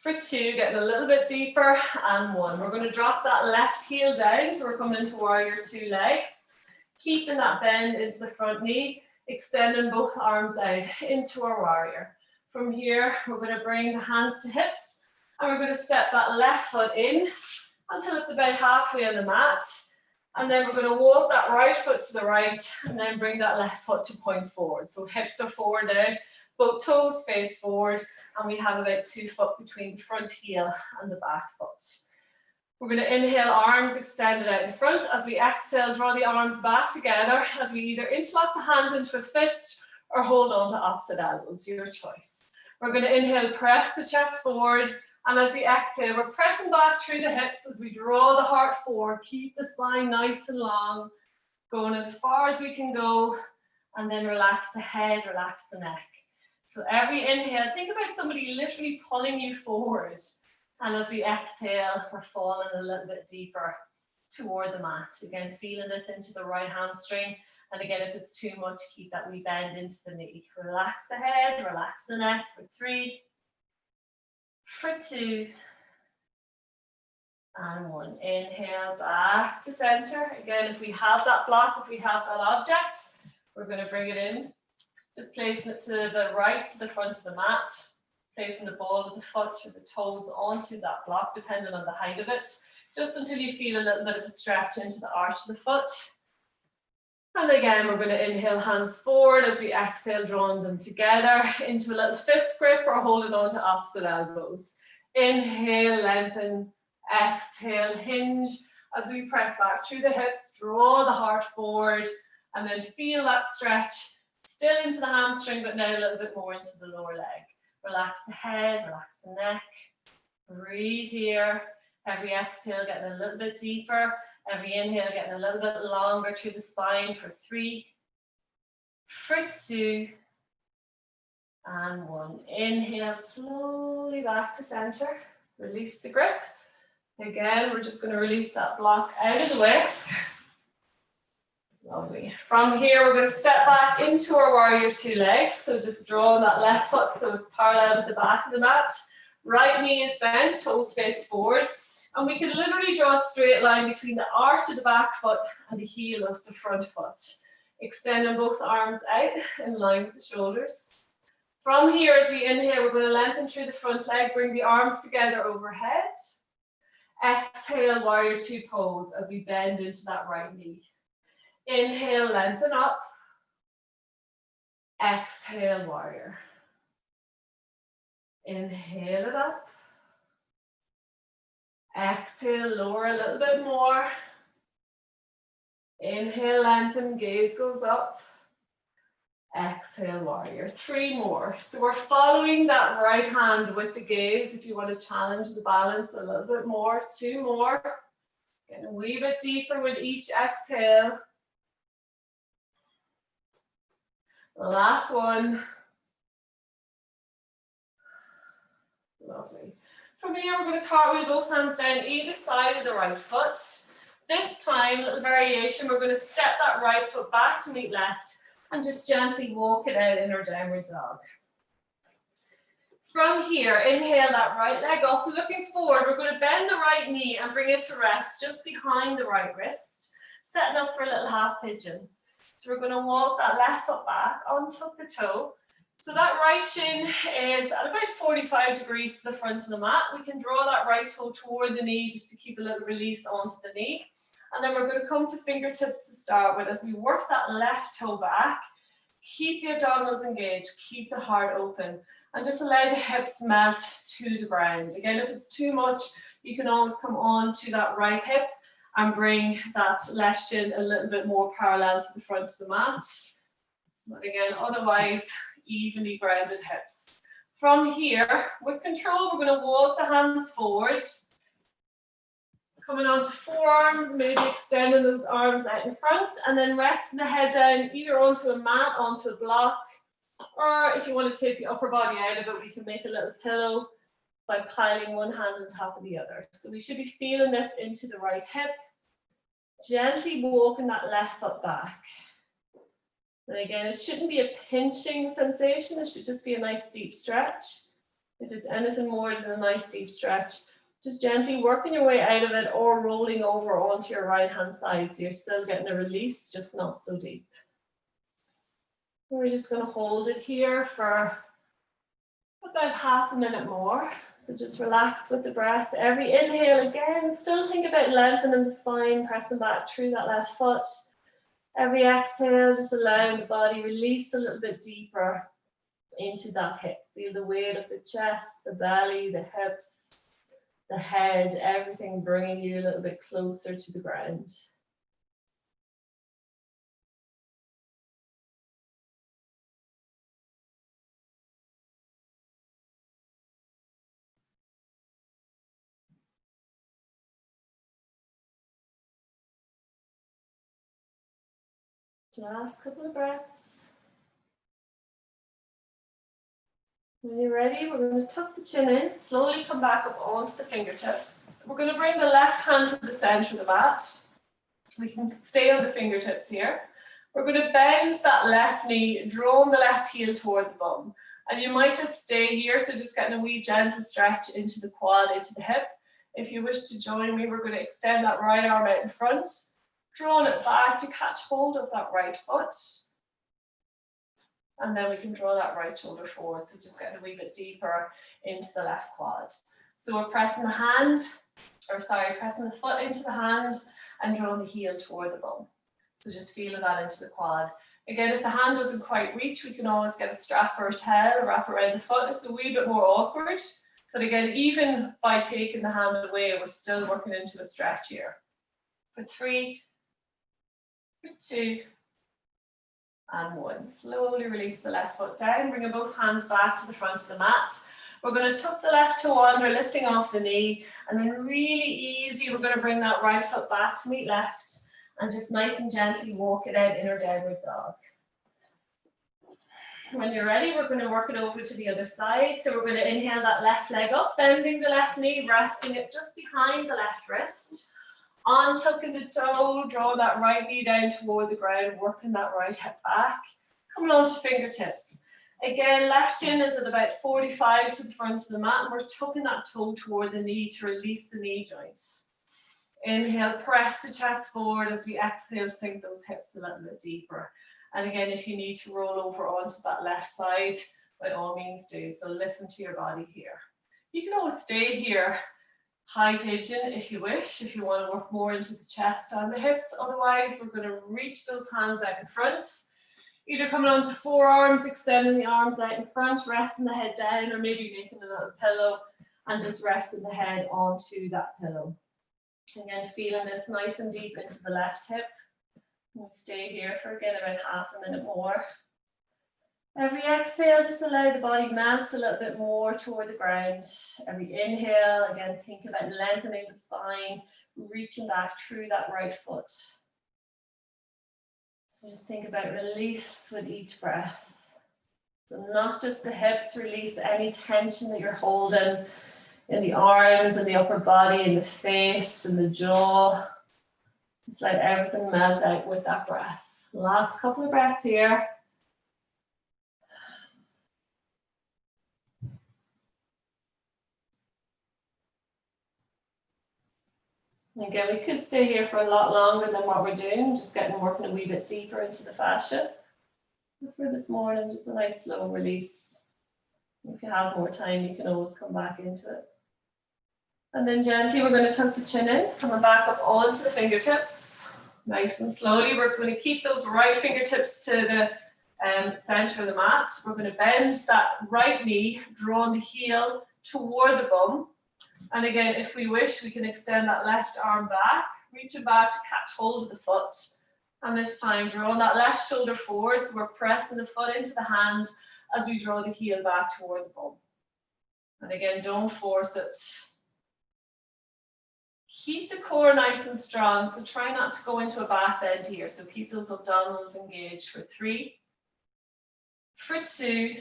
for 2, getting a little bit deeper, and 1. We're going to drop that left heel down, so we're coming into warrior 2 legs. Keeping that bend into the front knee, extending both arms out into our warrior. From here, we're going to bring the hands to hips, and we're going to step that left foot in until it's about halfway on the mat. And then we're going to walk that right foot to the right, and then bring that left foot to point forward. So hips are forward now, both toes face forward, and we have about 2 foot between the front heel and the back foot. We're going to inhale, arms extended out in front. As we exhale, draw the arms back together as we either interlock the hands into a fist or hold on to opposite elbows, your choice. We're going to inhale, press the chest forward, and as we exhale, we're pressing back through the hips as we draw the heart forward. Keep the spine nice and long, going as far as we can go, and then relax the head, relax the neck. So every inhale, think about somebody literally pulling you forward. And as we exhale, we're falling a little bit deeper toward the mat. Again, feeling this into the right hamstring. And again, if it's too much, keep that wee bend into the knee. Relax the head, relax the neck for 3, for 2, and 1. Inhale, back to center. Again, if we have that block, if we have that object, we're going to bring it in. Just placing it to the right, to the front of the mat. Placing the ball of the foot or the toes onto that block, depending on the height of it, just until you feel a little bit of a stretch into the arch of the foot. And again, we're going to inhale, hands forward. As we exhale, drawing them together into a little fist grip or holding on to opposite elbows. Inhale, lengthen. Exhale, hinge. As we press back through the hips, draw the heart forward, and then feel that stretch still into the hamstring, but now a little bit more into the lower leg. Relax the head, relax the neck. Breathe here. Every exhale, getting a little bit deeper. Every inhale, getting a little bit longer through the spine for 3, for 2, and 1. Inhale, slowly back to center. Release the grip. Again, we're just going to release that block out of the way. Lovely. From here, we're going to step back into our warrior 2 legs. So just drawing that left foot so it's parallel with the back of the mat. Right knee is bent, toes face forward. And we can literally draw a straight line between the arch of the back foot and the heel of the front foot. Extending both arms out in line with the shoulders. From here, as we inhale, we're going to lengthen through the front leg, bring the arms together overhead. Exhale, warrior 2 pose as we bend into that right knee. Inhale, lengthen up. Exhale, warrior. Inhale it up. Exhale, lower a little bit more. Inhale, lengthen, gaze goes up. Exhale, warrior. 3 more. So we're following that right hand with the gaze if you want to challenge the balance a little bit more. 2 more. Getting a wee bit deeper with each exhale. Last one. Lovely. From here, we're going to cartwheel both hands down either side of the right foot. This time, little variation, we're going to step that right foot back to meet left and just gently walk it out in our downward dog. From here, inhale that right leg up, looking forward. We're going to bend the right knee and bring it to rest just behind the right wrist, setting up for a little half pigeon. So we're going to walk that left foot back, untuck the toe. So that right shin is at about 45 degrees to the front of the mat. We can draw that right toe toward the knee just to keep a little release onto the knee. And then we're going to come to fingertips to start with as we work that left toe back. Keep the abdominals engaged, keep the heart open, and just allow the hips melt to the ground. Again, if it's too much, you can always come on to that right hip and bring that left shin a little bit more parallel to the front of the mat. But again, otherwise, evenly grounded hips. From here, with control, we're going to walk the hands forward. Coming onto forearms, maybe extending those arms out in front, and then resting the head down either onto a mat, onto a block, or if you want to take the upper body out of it, we can make a little pillow by piling one hand on top of the other. So we should be feeling this into the right hip, gently walking that left foot back. And again, it shouldn't be a pinching sensation, it should just be a nice deep stretch. If it's anything more than a nice deep stretch, just gently working your way out of it or rolling over onto your right hand side so you're still getting a release, just not so deep. We're just going to hold it here for about half a minute more. So just relax with the breath. Every inhale, again, still think about lengthening the spine, pressing back through that left foot. Every exhale, just allowing the body release a little bit deeper into that hip. Feel the weight of the chest, the belly, the hips, the head, everything bringing you a little bit closer to the ground. Last couple of breaths. When you're ready, we're going to tuck the chin in, slowly come back up onto the fingertips. We're going to bring the left hand to the center of the mat. We can stay on the fingertips here. We're going to bend that left knee, drawing the left heel toward the bum. And you might just stay here, so just getting a wee gentle stretch into the quad, into the hip. If you wish to join me, we're going to extend that right arm out in front, drawing it back to catch hold of that right foot. And then we can draw that right shoulder forward, so just getting a wee bit deeper into the left quad. So we're pressing pressing the foot into the hand and drawing the heel toward the bum. So just feeling that into the quad. Again, if the hand doesn't quite reach, we can always get a strap or a towel, wrap around the foot. It's a wee bit more awkward. But again, even by taking the hand away, we're still working into a stretch here. For 3, for 2, and 1. Slowly release the left foot down, bringing both hands back to the front of the mat. We're going to tuck the left toe under, lifting off the knee, and then really easy, we're going to bring that right foot back to meet left, and just nice and gently walk it out in our downward dog. When you're ready, we're going to work it over to the other side. So we're going to inhale that left leg up, bending the left knee, resting it just behind the left wrist. Untucking the toe, draw that right knee down toward the ground, working that right hip back. Coming on to fingertips. Again, left shin is at about 45 to the front of the mat, and we're tucking that toe toward the knee to release the knee joints. Inhale, press the chest forward. As we exhale, sink those hips a little bit deeper. And again, if you need to roll over onto that left side, by all means do. So listen to your body here. You can always stay here, high pigeon if you wish, if you want to work more into the chest and the hips. Otherwise, we're going to reach those hands out in front. Either coming onto forearms, extending the arms out in front, resting the head down, or maybe making a little pillow and just resting the head onto that pillow. Again, feeling this nice and deep into the left hip. We'll stay here for again about half a minute more. Every exhale, just allow the body melts a little bit more toward the ground. Every inhale, again, think about lengthening the spine, reaching back through that right foot. So just think about release with each breath. So not just the hips, release any tension that you're holding in the arms and the upper body, in the face and the jaw. Just let everything melt out with that breath. Last couple of breaths here. Again, we could stay here for a lot longer than what we're doing, just working a wee bit deeper into the fascia. But for this morning, just a nice slow release. If you have more time, you can always come back into it. And then gently, we're going to tuck the chin in, coming back up onto the fingertips. Nice and slowly, we're going to keep those right fingertips to the center of the mat. We're going to bend that right knee, drawing the heel toward the bum. And again, if we wish, we can extend that left arm back, reach it back to catch hold of the foot. And this time, drawing that left shoulder forward, so we're pressing the foot into the hand as we draw the heel back toward the bum. And again, don't force it. Keep the core nice and strong, so try not to go into a back bend here. So keep those abdominals engaged for 3, for 2,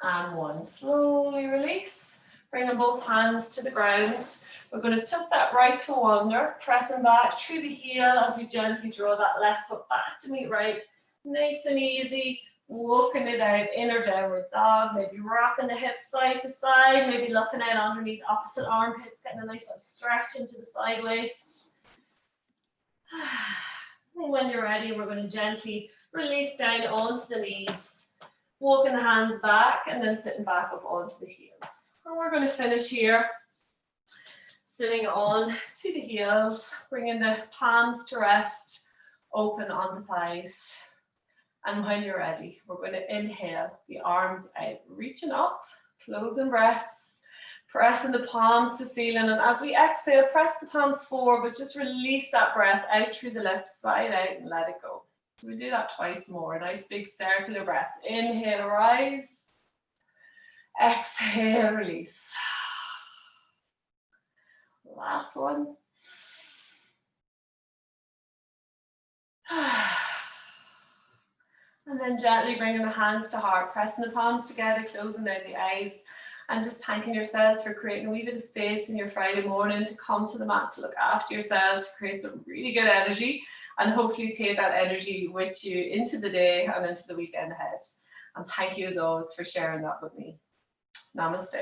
and 1. Slowly release. Bringing both hands to the ground. We're going to tuck that right toe under, pressing back through the heel as we gently draw that left foot back to meet right. Nice and easy, walking it out, inner downward dog, maybe rocking the hips side to side, maybe looking out underneath opposite armpits, getting a nice little stretch into the side waist. And when you're ready, we're going to gently release down onto the knees, walking the hands back and then sitting back up onto the heels. And we're going to finish here, sitting on to the heels, bringing the palms to rest, open on the thighs. And when you're ready, we're going to inhale, the arms out, reaching up, closing breaths, pressing the palms to ceiling. And as we exhale, press the palms forward, but just release that breath out through the lips, side out, and let it go. So we do that twice more. Nice big circular breaths. Inhale, rise. Exhale, release. Last one. And then gently bringing the hands to heart, pressing the palms together, closing down the eyes, and just thanking yourselves for creating a wee bit of space in your Friday morning to come to the mat to look after yourselves, to create some really good energy, and hopefully take that energy with you into the day and into the weekend ahead. And thank you as always for sharing that with me. Namaste.